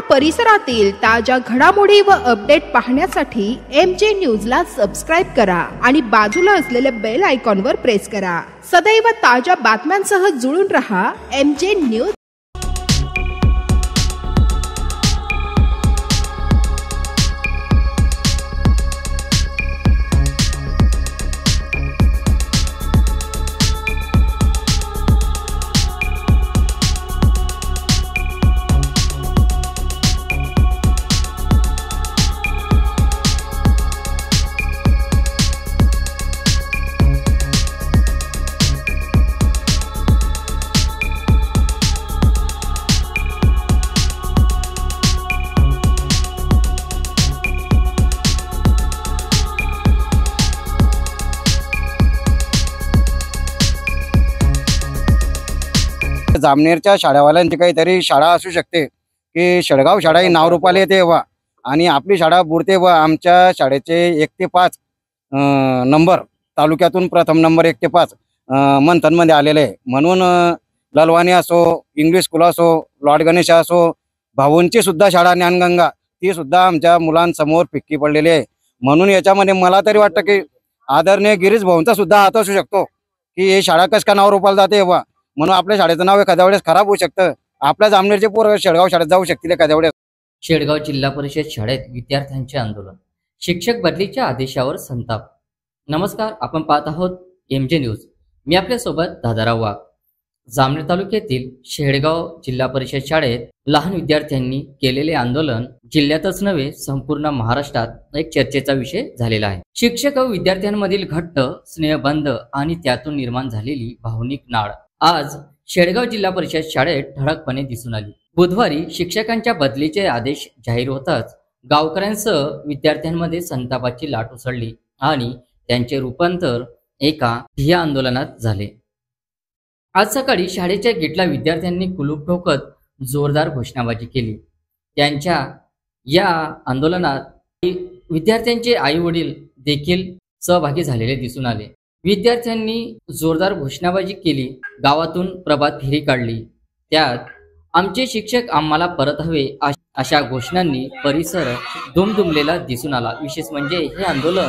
आपल्या परिसरातील ताज्या घडामोडी व अपडेट पाहण्यासाठी MJ न्यूजला सबस्क्राइब करा आणि बाजूला असलेले बेल आयकॉनवर प्रेस करा। सदैव ताज्या बातम्यांसह जुळून रहा MJ न्यूज। जामनेरच्या शाळावाल्यांची काहीतरी शाळा असू शकते की शेडगाव शाळा ही नाव रूपाला येते वा आणि आपली शाळा बुडते व आमच्या शाळेचे 1 ते 5 नंबर तालुक्यातून प्रथम नंबर 1 ते 5 मंथनमध्ये आलेले आहे। म्हणून ललवानी असो, इंग्लिश स्कूल असो, लॉर्ड गणेश असो, भाऊंची सुद्धा शाळा ज्ञानगंगा ती सुद्धा आमच्या मुलांसमोर फिक्की पडलेली आहे। म्हणून याच्यामध्ये मला तरी वाटतं की आदरणीय गिरीश भाऊंचा सुद्धा हात असू शकतो की हे शाळा कस का नाव रूपाला जाते वा म्हणून आपल्या शाळेचं नाव एखाद्या वेळेस खराब होऊ शकतं। आपल्या जामनेरचे पोरं शेडगाव शाळेत जाऊ शकतील एखाद्या वेळेस। शेडगाव जिल्हा परिषद शाळेत विद्यार्थ्यांचे आंदोलन, शिक्षक बदलीच्या आदेशावर संताप। नमस्कार, आपण पाहत आहोत MJ न्यूज। मी आपल्यासोबत दादाराव वाघ। जामनेर तालुक्यातील शेडगाव जिल्हा परिषद शाळेत लहान विद्यार्थ्यांनी केलेले आंदोलन जिल्ह्यातच नव्हे संपूर्ण महाराष्ट्रात एक चर्चेचा विषय झालेला आहे। शिक्षक व विद्यार्थ्यांमधील घट्ट स्नेहबंध आणि त्यातून निर्माण झालेली भावनिक नाळ आज शेडगाव जिल्हा परिषद शाळेत ठळकपणे दिसून आली। बुधवारी शिक्षकांच्या बदलीचे आदेश जाहीर होताच गावकऱ्यांसह विद्यार्थ्यांमध्ये संतापाची लाट उसळली आणि त्यांचे रूपांतर एका ठिय्या आंदोलनात झाले। आज सकाळी शाळेच्या गेटला विद्यार्थ्यांनी कुलूप ठोकत जोरदार घोषणाबाजी केली। त्यांच्या या आंदोलनात विद्यार्थ्यांचे आई वडील देखील सहभागी झालेले दिसून आले। विद्यार्थ्यांनी जोरदार घोषणाबाजी केली, गावातून प्रभात फेरी काढली। त्यात आमचे शिक्षक आम्हाला परत हवे अशा घोषणांनी परिसर दुमदुमलेला दिसून आला। विशेष म्हणजे हे आंदोलन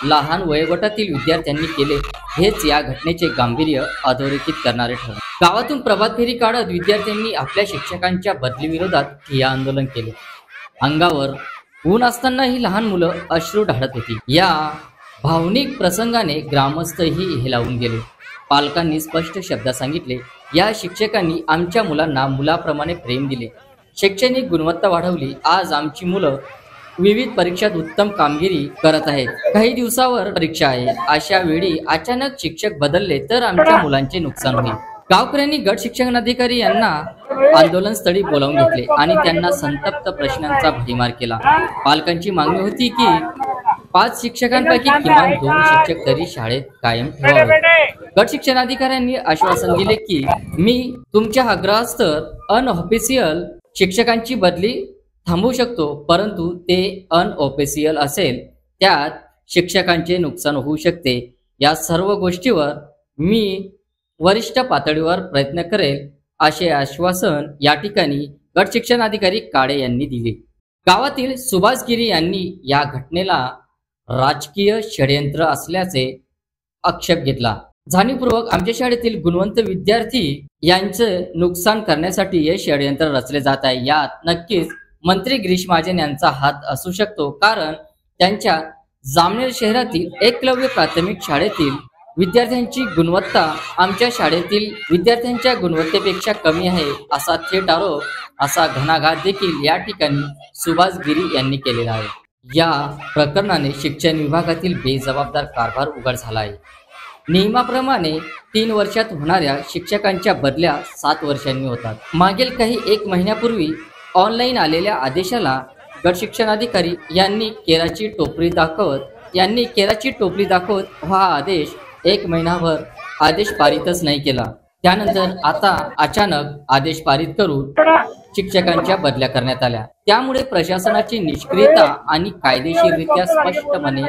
लहान वयोगटातील विद्यार्थ्यांनी केले हेच या घटनेचे गांभीर्य अधोरेखित करणारे ठरले। गावातून प्रभात फेरी काढत विद्यार्थ्यांनी आपल्या शिक्षकांच्या बदली विरोधात ठिय्या आंदोलन केले। अंगावर ऊन असतानाही लहान मुलं अश्रू ढाळत होती। या भावनिक प्रसंगाने ग्रामस्थही हेलावून गेले। पालकांनी स्पष्ट शब्दात सांगितले, या शिक्षकांनी आमच्या मुलांना मुलाप्रमाणे प्रेम दिले, शैक्षणिक गुणवत्ता वाढवली। आज आमची मुलं विविध परीक्षात उत्तम कामगिरी करत आहेत। काही दिवसावर परीक्षा आहे, अशा वेळी अचानक शिक्षक बदलले तर आमच्या मुलांचे नुकसान होईल। गावकऱ्यांनी गट शिक्षणाधिकारी यांना आंदोलन स्थळी बोलावून घेतले आणि त्यांना संतप्त प्रश्नांचा भडीमार केला। पालकांची मागणी होती की 5 शिक्षकांपैकी किमान 2 शिक्षक तरी शाळेत कायम ठेवावे। गट शिक्षणाधिकाऱ्यांनी आश्वासन दिले की मी तुमच्या आग्रहास्तर अनऑफिशियल शिक्षकांची बदली थांबवू शकतो, परंतु ते अनऑफिशियल असेल, त्यात शिक्षकांचे नुकसान होऊ शकते। या सर्व गोष्टीवर मी वरिष्ठ पातळीवर प्रयत्न करेल असे आश्वासन या ठिकाणी गट शिक्षणाधिकारी काळे यांनी दिले। गावातील सुभाष गिरी यांनी या घटनेला राजकीय षडयंत्र असल्याचे आक्षेप घेतला। जाणीवपूर्वक आमच्या शाळेतील गुणवंत विद्यार्थी यांचे नुकसान करण्यासाठी हे षडयंत्र रचले जात आहे। यात नक्कीच मंत्री गिरीश महाजन यांचा हात असू शकतो, कारण त्यांच्या जामनेर शहरातील एकलव्य प्राथमिक शाळेतील विद्यार्थ्यांची गुणवत्ता आमच्या शाळेतील विद्यार्थ्यांच्या गुणवत्तेपेक्षा कमी आहे असा थेट आरोप, असा घणाघात देखील या ठिकाणी सुभाष गिरी यांनी केलेला आहे। या प्रकरणाने शिक्षण विभागातील बेजबाबदार कारभार उघड झाला आहे। नियमाप्रमाणे 3 वर्षात होणाऱ्या शिक्षकांच्या बदल्या 7 वर्षांनी होतात। मागील काही 1 महिन्यापूर्वी ऑनलाईन आलेल्या आदेशाला गट शिक्षणाधिकारी यांनी केराची टोपली दाखवत हा आदेश 1 महिनाभर आदेश पारितच नाही केला। त्यानंतर आता अचानक आदेश पारित करून शिक्षकांच्या बदल्या करण्यात आल्या। त्यामुळे प्रशासनाची निष्क्रियता आणि कायदेशीररित्या स्पष्टपणे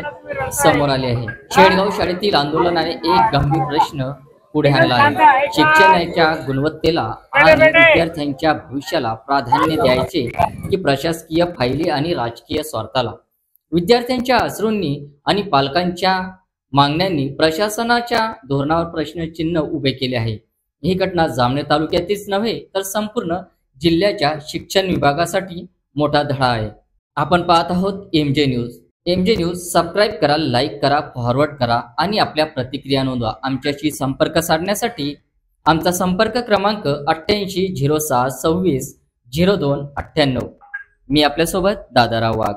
समोर आले आहे। शेडगाव शाळेतील आंदोलनाने एक गंभीर प्रश्न पुढे आणला आहे। शिक्षणाच्या गुणवत्तेला आणि विद्यार्थ्यांच्या भविष्याला प्राधान्य द्यायचे की प्रशासकीय फायली आणि राजकीय स्वार्थाला? विद्यार्थ्यांच्या अश्रूंनी आणि पालकांच्या मागण्यांनी प्रशासनाच्या धोरणावर प्रश्नचिन्ह उभे केले आहे। ही घटना जामनेर तालुक्यातीच नव्हे तर संपूर्ण जिल्ह्याच्या शिक्षण विभागासाठी मोठा धडा आहे। आपण पाहत आहोत MG news. MG news subscribe करा, लाईक करा, फॉरवर्ड करा आणि आपल्या प्रतिक्रिया नोंदवा। आमच्याशी संपर्क साधण्यासाठी आमचा संपर्क क्रमांक 88 06 26 02 98। मी आपल्यासोबत दादाराव वाघ।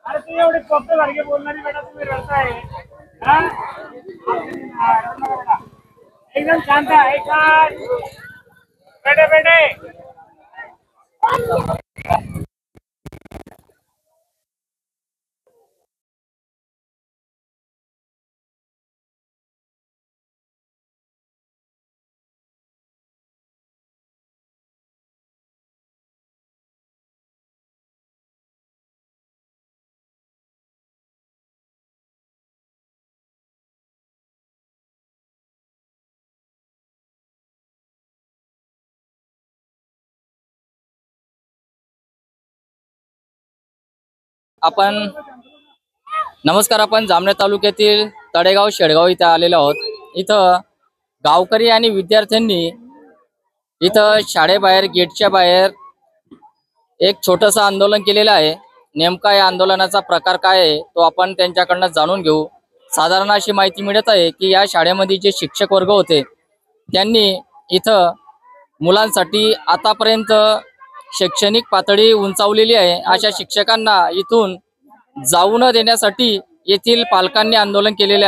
अरे तू एवढे फक्त सारखे बोलणारी बेटा तुम्ही रडताय हा? एकदम शांत आहे का बेटे बेटे आपण नमस्कार। आपण जामनेर तालुक्यातील तळेगाव शेडगाव इथे आलेलो आहोत। इथं गावकरी आणि विद्यार्थ्यांनी इथं शाळेबाहेर गेटच्या बाहेर एक छोटंसं आंदोलन केलेलं आहे। नेमका या आंदोलनाचा प्रकार काय आहे तो आपण त्यांच्याकडनं जाणून घेऊ। साधारण अशी माहिती मिळत आहे की या शाळेमध्ये जे शिक्षक वर्ग होते त्यांनी इथं मुलांसाठी आतापर्यंत शैक्षणिक पातळी उंचावलेली आहे अशा शिक्षकांना इथून जाऊ न देण्यासाठी येथील पालकांनी आंदोलन केलेले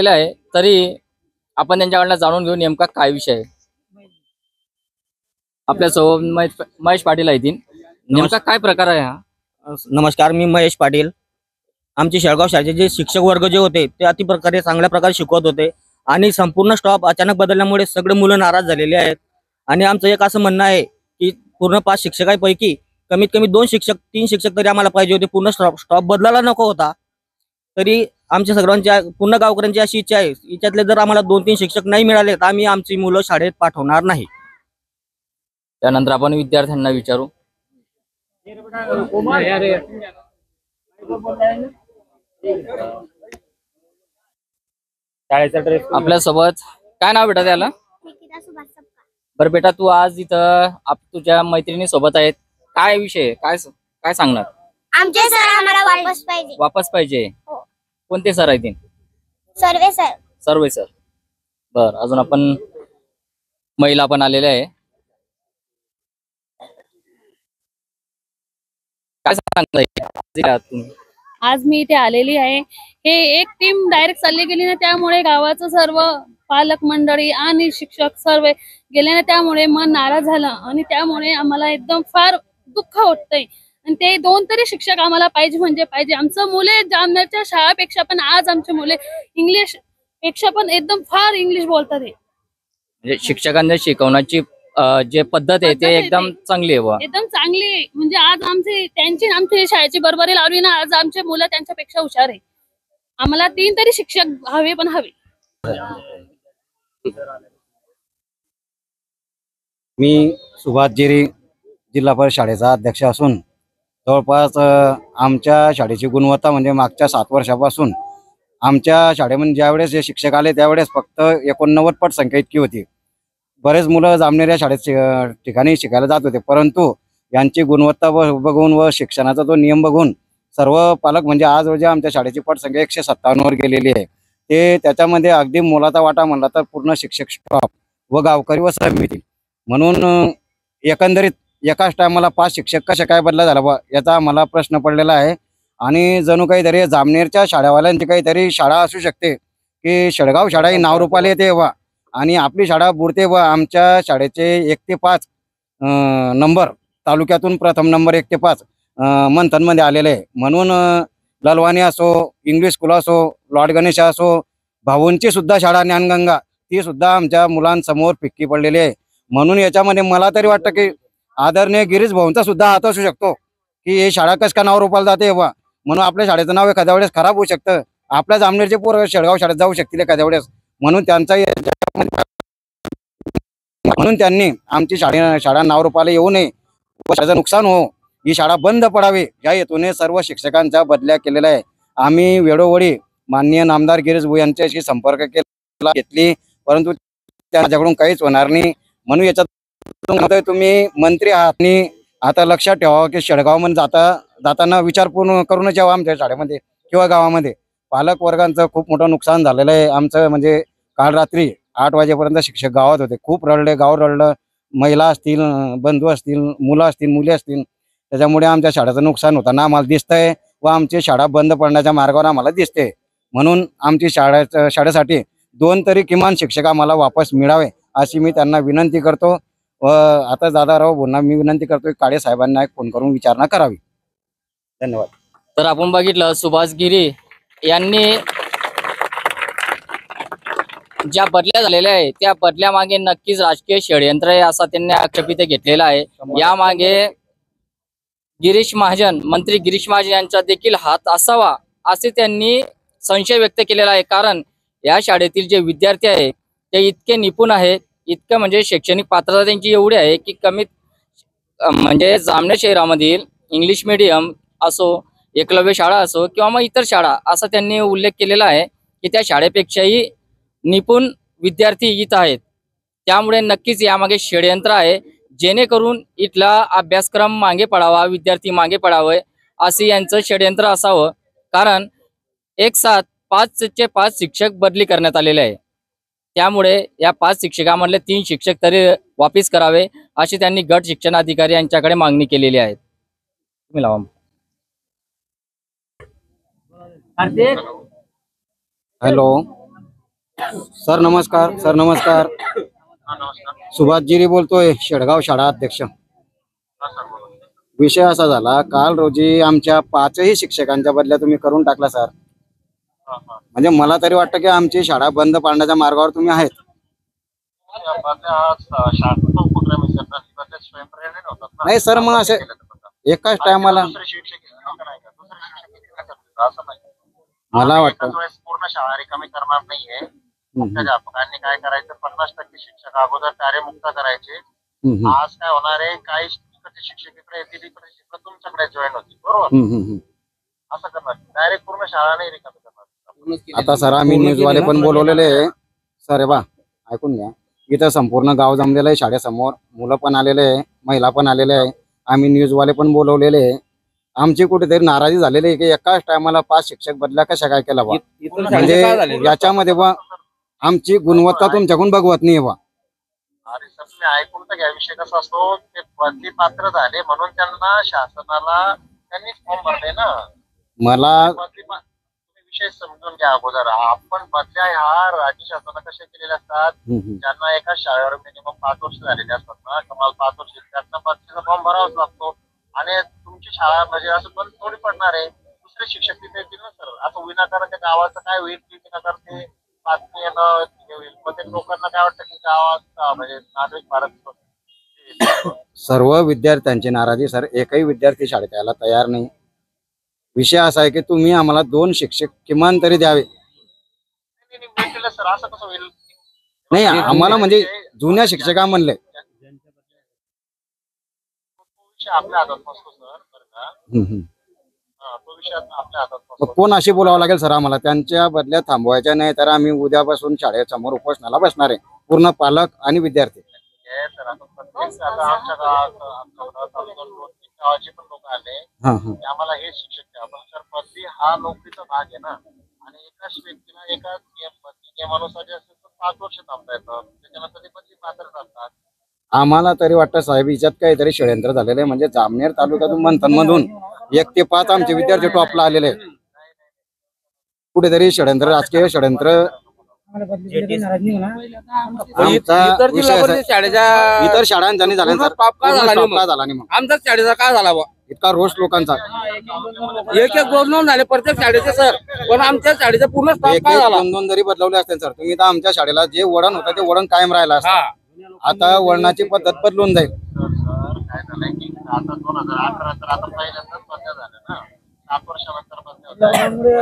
आहे। तरी आपण त्यांच्याकडनं जाणून घेऊ नेमका काय विषय आहे। आपल्यासोबत महेश पाटील आहेत। नेमका काय प्रकार आहे हा? नमस्कार, मी महेश पाटील। आमचे शेळगाव शाळेचे जे शिक्षक वर्ग जे होते ते अति प्रकारे चांगल्या प्रकारे शिकवत होते आणि संपूर्ण स्टॉप अचानक बदलल्यामुळे सगळे मुलं नाराज झालेले आहेत। आणि आमचं एक असं म्हणणं आहे की पूर्ण 5 शिक्षकांपैकी कमीत कमी 2 शिक्षक 3 शिक्षक तरी आम्हाला पाहिजे होते। पूर्ण स्टॉप बदलायला नको होता। तरी आमच्या सगळ्यांच्या पूर्ण गावकऱ्यांची अशी इच्छा आहे, याच्यातले जर आम्हाला 2-3 शिक्षक नाही मिळाले तर आम्ही आमची मुलं शाळेत पाठवणार नाही। त्यानंतर आपण विद्यार्थ्यांना विचारू। आपल्यासोबत काय नाव बेटा त्याला? बरं बेटा, तू आज इथं तुझ्या मैत्रिणी सोबत आहेत, काय विषय काय सांगणार? आमचे सर आम्हाला वापस पाहिजे हो। कोणते सर आहेत? सर्वे सर। बर, अजून आपण महिला पण आलेल्या आहे, काय सांगताय तुम्ही? आज मी इथे आलेली आहे। हे एक टीम डायरेक्ट चालली गेली ना, त्यामुळे गावाचं सर्व पालक मंडळी आणि शिक्षक सर्व गेले ना, त्यामुळे मन नाराज झालं आणि त्यामुळे आम्हाला एकदम फार दुःख होतंय। आणि ते 2 तरी शिक्षक आम्हाला पाहिजे म्हणजे पाहिजे। आमचं मुले जामनेरच्या शाळेपेक्षा पण आज आमचे मुले इंग्लिश पेक्षा पण एकदम फार इंग्लिश बोलतात। म्हणजे शिक्षकांनी शिकवण्याची जे पद्धत आहे ते एकदम चांगली आहे, एकदम चांगली आहे। म्हणजे आज आमची शाळेची बरोबरी लावली ना, आज आमचे मुलं त्यांच्यापेक्षा हुशार आहे। आम्हाला 3 तरी शिक्षक हवे पण हवे। मी सुभाष जिरी, जिल्हा परिषद शाळेचा अध्यक्ष असून जवळपास आमच्या शाळेची गुणवत्ता म्हणजे मागच्या 7 वर्षापासून आमच्या शाळेमध्ये ज्यावेळेस हे शिक्षक आले त्यावेळेस फक्त 89% संख्या इतकी होती। बरेच मुलं जामनेर या शाळेत ठिकाणी शिकायला जात होते, परंतु यांची गुणवत्ता बघून व शिक्षणाचा तो नियम बघून सर्व पालक म्हणजे आज रोजी आमच्या शाळेची पटसंख्या 157 वर गेलेली आहे। ते त्याच्यामध्ये अगदी मोलाचा वाटा म्हणला तर पूर्ण शिक्षक स्टॉप व गावकरी व सहभागी होतील. म्हणून एकंदरीत एकाच टायमाला 5 शिक्षक कशा काय बदला झाला बा याचा आम्हाला प्रश्न पडलेला आहे. आणि जणू काहीतरी जामनेरच्या शाळावाल्यांची काहीतरी शाळा असू शकते की शेळगाव शाळा ही नावरूपाला येते वा आणि आपली शाळा बुडते व आमच्या शाळेचे 1 ते 5 नंबर तालुक्यातून प्रथम नंबर 1 ते 5 मंथनमध्ये आलेले आहे. म्हणून ललवाणी असो, इंग्लिश स्कूल असो, लॉर्ड गणेश असो, भाऊंची सुद्धा शाळा ज्ञानगंगा ती सुद्धा आमच्या मुलांसमोर फिक्की पडलेली आहे. म्हणून याच्यामध्ये मला तरी वाटतं की आदरणीय गिरीश भाऊंचा सुद्धा हात असू शकतो की हे शाळा कस का नावरूपाला जाते वा म्हणून आपल्या शाळेचं नाव एखाद्या वेळेस खराब होऊ शकतं. आपल्या जामनेरचे पोरं शेळगाव शाळेत जाऊ शकतील एखाद्या वेळेस. म्हणून म्हणून त्यांनी आमची शाळा नावरूपाला येऊ नये व शाळेचं नुकसान हो, ही शाळा बंद पडावी या हेतूने सर्व शिक्षकांच्या बदल्या केलेल्या आहे. आम्ही वेळोवेळी माननीय नामदार गिरीश भाऊ यांच्याशी संपर्क घेतली परंतु त्याच्याकडून काहीच होणार नाही. म्हणून याच्यात तुम्ही मंत्री आहात आणि आता लक्षात ठेवा की शेळगावमध्ये जाताना विचारपूर्ण करूनच यावं आमच्या शाळेमध्ये किंवा गावामध्ये. पालक वर्गांचं खूप मोठं नुकसान झालेलं आहे आमचं. म्हणजे काल रात्री 8 वाजेपर्यंत शिक्षक गावात होते, खूप रडले, गाव रडलं. महिला असतील, बंधू असतील, मुलं असतील, मुली असतील, त्याच्यामुळे आमच्या शाळेचं नुकसान होताना आम्हाला दिसतंय व आमची शाळा बंद पडण्याच्या मार्गावर आम्हाला दिसते. म्हणून आमची शाळेसाठी 2 तरी किमान शिक्षक आम्हाला वापस मिळावे अशी मी त्यांना विनंती करतो. व आता दादाराव भाऊंना मी विनंती करतो काळे साहेबांना एक फोन करून विचारणा करावी. धन्यवाद. तर आपण बघितलं सुभाष गिरी यांनी ज्या बदल्या झालेल्या आहे त्या बदल्यामागे नक्कीच राजकीय षडयंत्र आहे असा त्यांनी आक्षेपित घेतलेला आहे. यामागे गिरीश महाजन, मंत्री गिरीश महाजन यांचा देखील हात असावा असे त्यांनी संशय व्यक्त केलेला आहे. कारण या शाळेतील जे विद्यार्थी आहे ते इतके निपुण आहेत, इतकं म्हणजे शैक्षणिक पात्रता त्यांची एवढी आहे की कमीत म्हणजे जामनेर शहरामधील इंग्लिश मीडियम असो, एकलव्य शाळा असो किंवा मग इतर शाळा असा त्यांनी उल्लेख केलेला आहे की त्या शाळेपेक्षाही निपुण विद्यार्थी इथं आहेत. त्यामुळे नक्कीच यामागे षडयंत्र आहे जेणेकरून इथला अभ्यासक्रम मागे पडावा, विद्यार्थी मागे पडावे असे यांचं षडयंत्र असावं. कारण एक साथ 5चे 5 शिक्षक बदली करण्यात आलेले आहे. त्यामुळे या 5 शिक्षकांमधले 3 शिक्षक तरी वापिस करावे अशी त्यांनी गट शिक्षण अधिकारी यांच्याकडे मागणी केलेली आहे. तुम्ही लावा. हॅलो सर, नमस्कार. सर नमस्कार. सुभाष गिरी बोलतोय, शेळगाव शाळा अध्यक्ष. विषय असा झाला, काल रोजी आमच्या 5ही शिक्षकांच्या बदल्या तुम्ही करून टाकला सर. म्हणजे मला तरी वाटतं की आमची शाळा बंद पाडण्याच्या मार्गावर तुम्ही आहेत. नाही सर, मग असे एकाच टायमाला मला वाटतं पूर्ण शाळा रिकामी करणार नाहीये. मुख्याध्यापकांनी काय करायचं, 50% शिक्षक अगोदर कार्यमुक्त करायचे. आज काय होणार आहे, काही शिक्षक इकडे येतील, इकडे शिक्षक तुमच्याकडे जॉईन होतील, बरोबर? असं करणार, डायरेक्ट पूर्ण शाळा नाही रिकामी करणार. आता सर आम्ही न्यूजवाले पण बोलवलेले आहे सर. बा ऐकून घ्या, इथं संपूर्ण गाव जमलेलं आहे शाळेसमोर, मुलं पण आलेले आहे, महिला पण आलेले आहे, आम्ही न्यूजवाले पण बोलवलेले आहे. आमची कुठेतरी नाराजी झालेली आहे की एकाच टायमाला 5 शिक्षक बदल्या कशा काय केला बा. म्हणजे याच्यामध्ये बा आमची गुणवत्ता तुमच्याकडून बघवत नाही बा. अरे सर, तुम्ही ऐकून तर घ्या. विषय कसा असतो, ते बदली पात्र झाले म्हणून त्यांना शासनाला त्यांनी फॉर्म भरले ना. मला तुम्ही विषय समजून घ्या अगोदर. आपण बदल्या ह्या राज्य शासनाने कशा केलेल्या असतात, ज्यांना एका शाळेवर मिनिमम 5 वर्ष झालेले असतात ना, कमाल 5 वर्ष, त्यांना बदलीचा फॉर्म भरावाच लागतो. आणि तुमची शाळा म्हणजे असं बंद थोडी पडणार आहे, दुसरे शिक्षक तिथे येतील ना सर. असं विनाकारण त्या गावाचं काय होईल की विनाकारण ते बातमी येणं होईल. मग ते लोकांना काय वाटतं की गावात म्हणजे नागरिक भारत. सर्व विद्यार्थ्यांची नाराजी सर, एकही विद्यार्थी शाळेत यायला तयार नाही. विषय असा आहे की तुम्ही आम्हाला 2 शिक्षक किमान तरी द्यावे. सर असं कसं होईल? नाही, आम्हाला म्हणजे जुन्या शिक्षका म्हणले आपल्या हातात नसतो सर, बरं का? तो विषय आपल्या हातात नसतो. कोण अशी बोलावं लागेल सर आम्हाला, त्यांच्या बदल्या थांबवायच्या नाही तर आम्ही उद्यापासून शाळेसमोर उपोषणाला बसणार आहे, पूर्ण पालक आणि विद्यार्थी. सर आता आमच्या गावाचे पण लोक आले, आम्हाला हे शिक्षक द्या. पण सर बदली हा नोकरीचा भाग आहे ना, आणि एकाच व्यक्तीला एका नियमानुसार जे असेल तर 5 वर्ष थांबता येतं, त्याच्यानंतर ती बदली पात्र ठरतात. आम्हाला तरी वाटतं साहेब हिच्यात काहीतरी षडयंत्र झालेलं आहे. म्हणजे जामनेर तालुक्यातून मंथन मधून 1 ते 5 आमचे विद्यार्थी टॉपला आलेले आहेत. कुठेतरी षडयंत्र, राजकीय षडयंत्र आमचा विषय असा आहे. इतर शाळांचा नाही झाला सर, टॉप का झाला नाही मग? का झाला नाही मग आमच्याच शाळेचा काय झाला बा? इतका रोष लोकांचा. एक दोन दोन झाले प्रत्येक शाळेचे सर, पण आमच्या शाळेचा पूर्ण स्टॉप एक काय झाला? 2-2 जरी बदलवले असते सर, तुम्ही तर आमच्या शाळेला जे वळण होतं ते वळण कायम राहिला असतं. आता वळणाची पद्धत बदलून जाईल. काय झालंय की आता 2011 तर आता पहिल्यांदाच बंद झालं ना, 7 वर्षानंतर बंद होतं.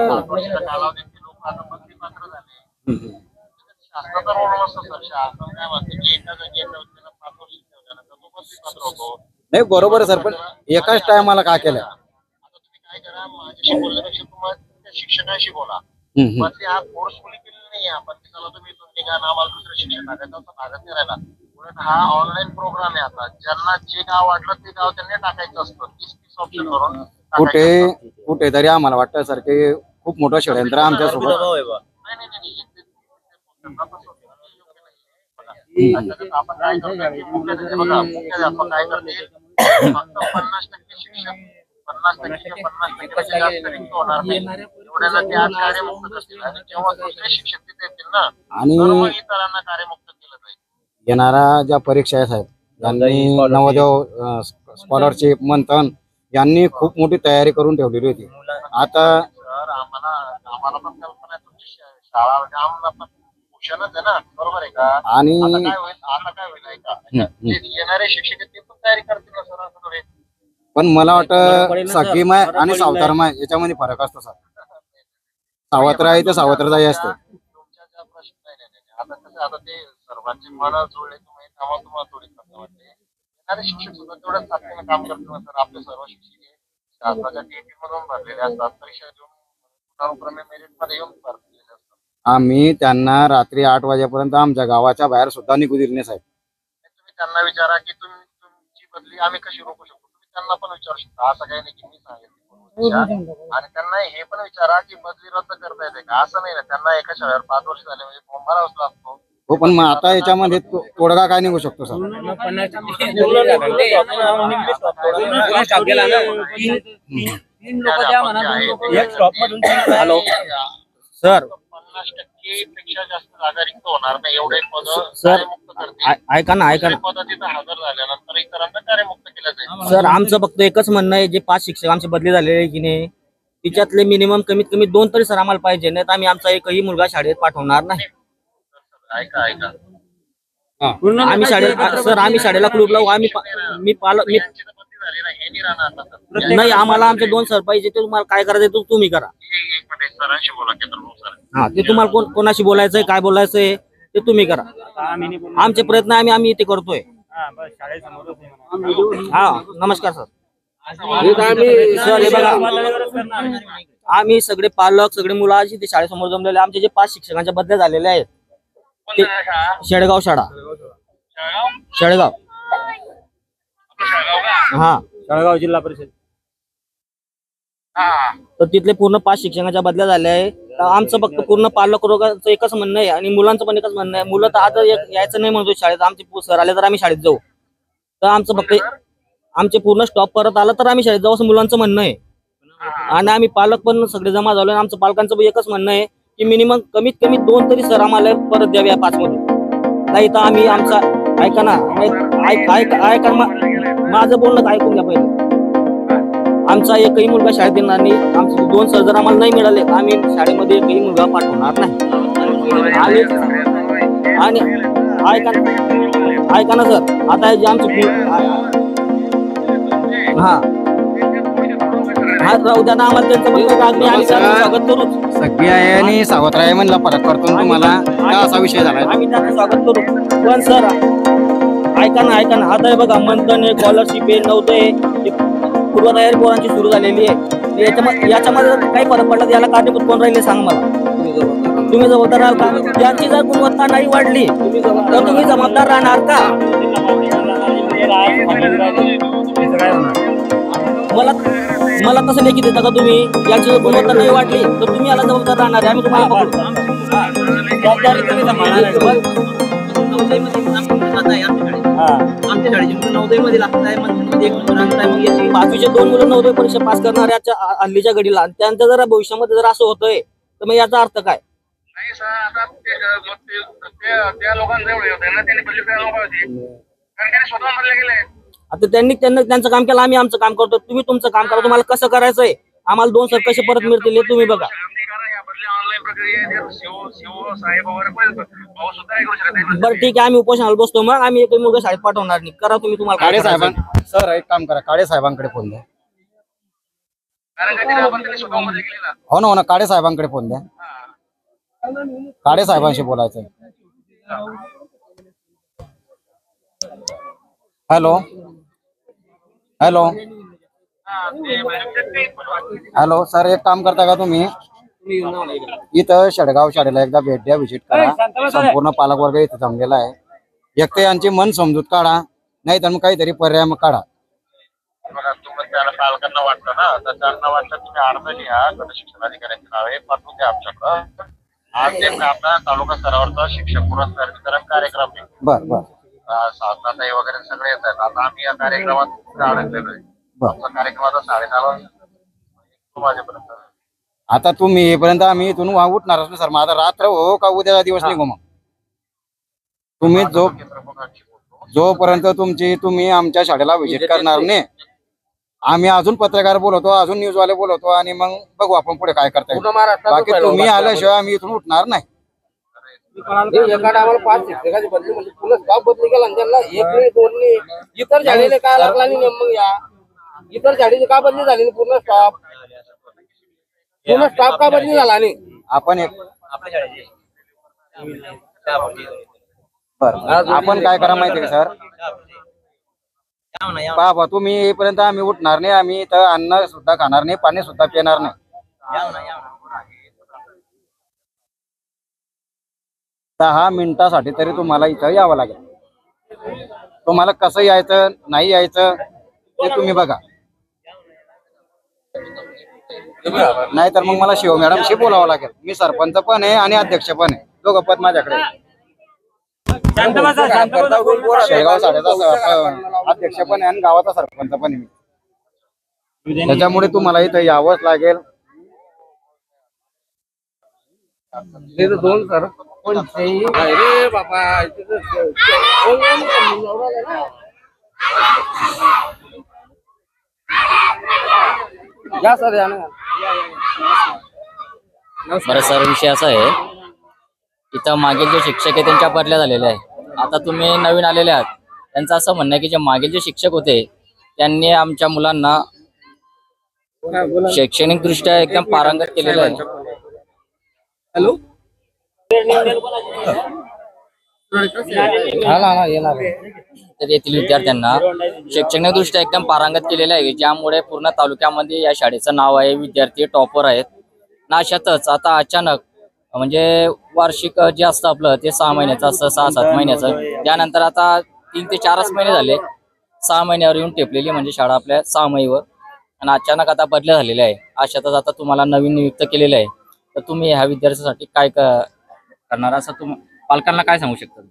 7 वर्षाच्या कालावधीत लोक आता बंदी पात्र झाले. शासनाचा रोल नसतो सर. शासन काय म्हणते की एका जागी एका व्यक्तीला 5 वर्ष ठेवल्यानंतर तो बंदी पात्र होतो. नाही बरोबर आहे सर, पण एकाच टायमाला का केलं? आता तुम्ही काय करा, माझ्याशी बोलण्यापेक्षा तुम्हाला त्या शिक्षकांशी बोला. बदली हा फोर्सफुली केलेला नाही आपण की चला तुम्ही निघा ना, आम्हाला दुसरं शिक्षण टाकायचं असं भागत नाही राहिला. उलट हा ऑनलाईन प्रोग्राम आहे. आता ज्यांना जे गाव वाटलं ते गाव त्यांनी टाकायचं असतं. 30 ऑप्शन करून कुठेतरी आम्हाला वाटतं सर की खूप मोठं षडयंत्र आमच्या सोबत. आपण काय करतो, बघा मुख्याध्यापक काय करतील, फक्त 50% शिक्षक 50% जास्त रिक्त होणार नाही एवढ्याला ते आज कार्यमुक्त करतील. आणि जेव्हा दुसरे शिक्षक तिथे येतील ना, आणि इतरांना कार्यमुक्त केलं जाईल. येणारा ज्या परीक्षा आहे साहेब, यांनी नवोदय स्कॉलरशिप मंथन यांनी खूप मोठी तयारी करून ठेवलेली होती. आता सर आम्हाला पण कल्पना आहे तुमची शाळा आम्हाला पण भूषणच आहे ना, बरोबर आहे का? आणि आता काय होईल ऐका, जे येणारे शिक्षक आहेत ते पण तयारी करतील ना सर, असं थोडे. पण मला वाटतं सखीमाय आणि सावतरमाय याच्यामध्ये फरक असतो सर. सावत्र आहे तर सावत्रताही असते. तुमच्या ज्या प्रश्न आता कसं, आता ते सर्वांचे मन जुळले तुम्ही तुम्हाला थोडी करता वाटते. येणारे शिक्षक सुद्धा तेवढ्याच ताकदीने काम करतील ना सर. आपले सर्व शिक्षक शासनाच्या टीटी मधून भरलेले असतात, परीक्षा देऊन अनुक्रमे मेरिट मध्ये येऊन भरलेले असतात. आम्ही त्यांना रात्री 8 वाजेपर्यंत आमच्या गावाच्या बाहेर सुद्धा निघू दिले नाही साहेब. तुम्ही त्यांना विचारा की तुमची बदली आम्ही कशी रोखू शकतो. तुम्ही त्यांना पण विचारू शकता. असं काही नाही की मी सांगितलं. आणि त्यांना हे पण विचारा की बदली रद्द करता येते का. असं नाही ना, त्यांना एका शाळेवर 5 वर्ष झाले म्हणजे फॉर्म भरावाच लागतो. हो, पण मग आता याच्यामध्ये तोडगा काय निघू शकतो सर? हॅलो सर, 50% पेक्षा जास्त जागा रिक्त होणार नाही एवढे पद सर, कार्यमुक्त करतील. ऐका ना पद तिथं हजर झाल्यानंतर इतरांना कार्यमुक्त केलं जाईल. सर, आमचं फक्त एकच म्हणणं आहे, जे 5 शिक्षक आमचे बदली झालेले आहे की नाही, तिच्यातले मिनिमम कमीत कमी 2 तरी सर आम्हाला पाहिजे, नाही तर आम्ही आमचा एकही मुलगा शाळेत पाठवणार नाही. ऐका आम्ही शाळेला क्लूब लावू. मी पालक यांची तर बदली झाली ना, हे नाही राहणार आता. नाही, आम्हाला आमचे 2 सर पाहिजे. ते तुम्हाला काय करायचं ते तुम्ही करा. एक मिनिट सरांशी बोला केंद्र सर. हा, ते तुम्हाला कोणाशी बोलायचंय, काय बोलायचंय ते तुम्ही करा. आमचे प्रयत्न आम्ही इथे करतोय. हा, नमस्कार सर. सर, हे बघा, आम्ही सगळे पालक, सगळे मुलं आज इथे शाळेसमोर जमलेले. आमचे जे 5 शिक्षकांच्या बदल्या झालेल्या आहेत ते शेळगाव शाळा, शेळगाव. हा, शेळगाव जिल्हा परिषद. तर तिथले पूर्ण 5 शिक्षकांच्या बदल्या झाल्या आहे. तर आमचं फक्त पूर्ण पालक वर्गाचं एकच म्हणणं आहे आणि मुलांचं पण एकच म्हणणं आहे. मुलं तर आज यायचं नाही म्हणतो शाळेत. आमचे सर आले तर आम्ही शाळेत जाऊ. तर आमचं फक्त आमचे पूर्ण स्टॉप परत आला तर आम्ही शाळेत जाऊ असं मुलांचं म्हणणं आहे. आणि आम्ही पालक पण सगळे जमा झालो. आमचं पालकांचं एकच म्हणणं आहे की मिनिमम कमीत कमी 2 तरी सर आम्हाला परत द्यावे या 5 मधून. नाही तर आम्ही आमचा ऐका ना, ऐका माझं बोलणं तर ऐकून घ्या पहिले. आमचा एकही मुलगा शाळेत येणार नाही. आमचे 2 सर जर आम्हाला नाही मिळाले तर आम्ही शाळेमध्ये एकही मुलगा पाठवणार नाही. आणि ऐका ना सर, आता जे आमचे हा राहू द्या ना, आम्हाला त्यांचं आम्ही स्वागत करू. सगळी आहे आणि सावत्र आहे म्हणला फरक करतो तुम्हाला का असा विषय झाला? आम्ही त्यांचं स्वागत करू. पण सर ऐका ना, आता बघा मंथन आहे, स्कॉलरशिप आहे, नवोदय, पूर्वतयारी पोरांची सुरू झालेली आहे. याच्यामध्ये काही फरक पडला याला कारणीभूत कोण राहिले सांग मला. तुम्ही जबाबदार राहाल का? यांची जर गुणवत्ता नाही वाढली तर तुम्ही जबाबदार राहणार का? मला कसं लेखी देता का तुम्ही? यांची जर गुणवत्ता नाही वाढली तर तुम्ही याला जबाबदार राहणार आहे. आम्ही तुम्हाला वर्गात आहे आमच्या शाळेत. आमच्या शाळेची मुलं 9वी मध्ये लागत आहे, मध्ये 1 नंबर आणत आहे. मग याची 5वीचे 2 मुलं 9वी परीक्षा पास करणाऱ्याच्या हल्लीच्या घडीला त्यांचं जर भविष्यामध्ये जर असं होतंय तर मग याचा अर्थ काय? नाही सर, आता त्या लोकांचं एवढे होते ना, त्यांनी बदली करायला नको होती, कारण त्यांनी स्वतः बदले गेले. आता त्यांनी त्यांचं काम केलं, आम्ही आमचं काम करतो. तुम्ही तुमचं काम करा. तुम्हाला कसं करायचंय, आम्हाला 2 सर कसे परत मिळतील हे तुम्ही बघा. बरं ठीक आहे, आम्ही उपोषणाला बसतो. मग आम्ही एक मुलगा शाळेत पाठवणार नाही. करा तुम्ही, तुम्हाला काळे साहेबां सर एक काम करा, काळे साहेबांकडे फोन द्या. हो ना, काळे साहेबांकडे फोन द्या. काळे साहेबांशी बोलायचं. हॅलो हॅलो हॅलो सर, एक काम करता का तुम्ही, इथं शेडगाव शाळेला एकदा भेट द्या, व्हिजिट करा. संपूर्ण पालक वर्ग इथं जमलेला आहे. एक तर यांची मन समजूत काढा, नाही तर मग काहीतरी पर्याय मग काढा. त्याला पालकांना वाटतं ना, तर त्यांना वाटतं तुम्ही अर्ज लिहा, शिक्षणाधिकाऱ्यांचे नावे पाठवून द्या आमच्याकडं. आज नेमका आपला तालुका स्तरावरचा शिक्षक पुरस्कार वितरण कार्यक्रम आहे. बर साधनाताई वगैरे सगळे येत आहेत. आता आम्ही या कार्यक्रमात अडकलेलो आहे. आमचा कार्यक्रम आता 6:30 वाजेपर्यंत. आता तुम्ही येईपर्यंत आम्ही इथून उठणारच ना सर. मग आता रात्र हो का उद्याचा दिवस निघू. मग तुम्ही जोपर्यंत तुम्ही आमच्या शाळेला व्हिजिट करणार नाही, आम्ही अजून पत्रकार बोलवतो, अजून न्यूजवाले बोलवतो, आणि मग बघू आपण पुढे काय करता येईल. बाकी तुम्ही आल्याशिवाय आम्ही इथून उठणार नाही. आम्हाला 5 शिक्षकाची बदली म्हणजे पुन्हा स्टाफ बदली केला त्यांना 1 नाही 2 नाही. इतर शाळेला काय लागला नाही. मग या इतर शाळेची का बदली झाली नाही? पूर्ण स्टाफ का बदली झाला नाही? आपण एक बरं आपण काय करा माहिती का सर, बाबा तुम्ही येईपर्यंत आम्ही उठणार नाही. आम्ही इथं अन्न सुद्धा खाणार नाही, पाणी सुद्धा पिणार नाही. 10 मिनिटासाठी तरी तुम्हाला इथं यावं लागेल. तुम्हाला कसं यायचं नाही यायचं ते तुम्ही बघा, नाहीतर मग मला शिव मॅडमशी बोलावं लागेल. मी सरपंच पण आहे आणि अध्यक्ष पण आहे, दोघं पद माझ्याकडे. शेगाव शाळेचा अध्यक्ष पण आहे आणि गावाचा सरपंच पण आहे मी. त्याच्यामुळे तुम्हाला इथं यावंच लागेल. 2 सर बाबा या सर या ना. बरं सर, विषय असा आहे, इथं मागील जे शिक्षक आहे त्यांच्या बदल्या झालेल्या आहे. आता तुम्ही नवीन आलेले आहात. त्यांचं असं म्हणणं आहे की जे मागील जे शिक्षक होते त्यांनी आमच्या मुलांना शैक्षणिक दृष्ट्या एकदम पारंगत केलेलं आहे. हॅलो तर येथील विद्यार्थ्यांना शैक्षणिक दृष्ट्या एकदम पारंगत केलेलं आहे, ज्यामुळे पूर्ण तालुक्यामध्ये या शाळेचं नाव आहे. विद्यार्थी टॉपर आहेत ना. अशातच आता अचानक म्हणजे वार्षिक जे असतं आपलं ते 6 महिन्याचं असतं, 6-7 महिन्याचं. त्यानंतर आता 3 ते 4 महिने झाले 6 महिन्यावर येऊन टेपलेली म्हणजे शाळा आपल्या 6 महिन्यावर. आणि अचानक आता बदल्या झालेल्या आहे. अशातच आता तुम्हाला नवीन नियुक्त केलेलं आहे. तर तुम्ही ह्या विद्यार्थ्यांसाठी काय करणार, असं तुम्ही पालकांना काय सांगू शकता?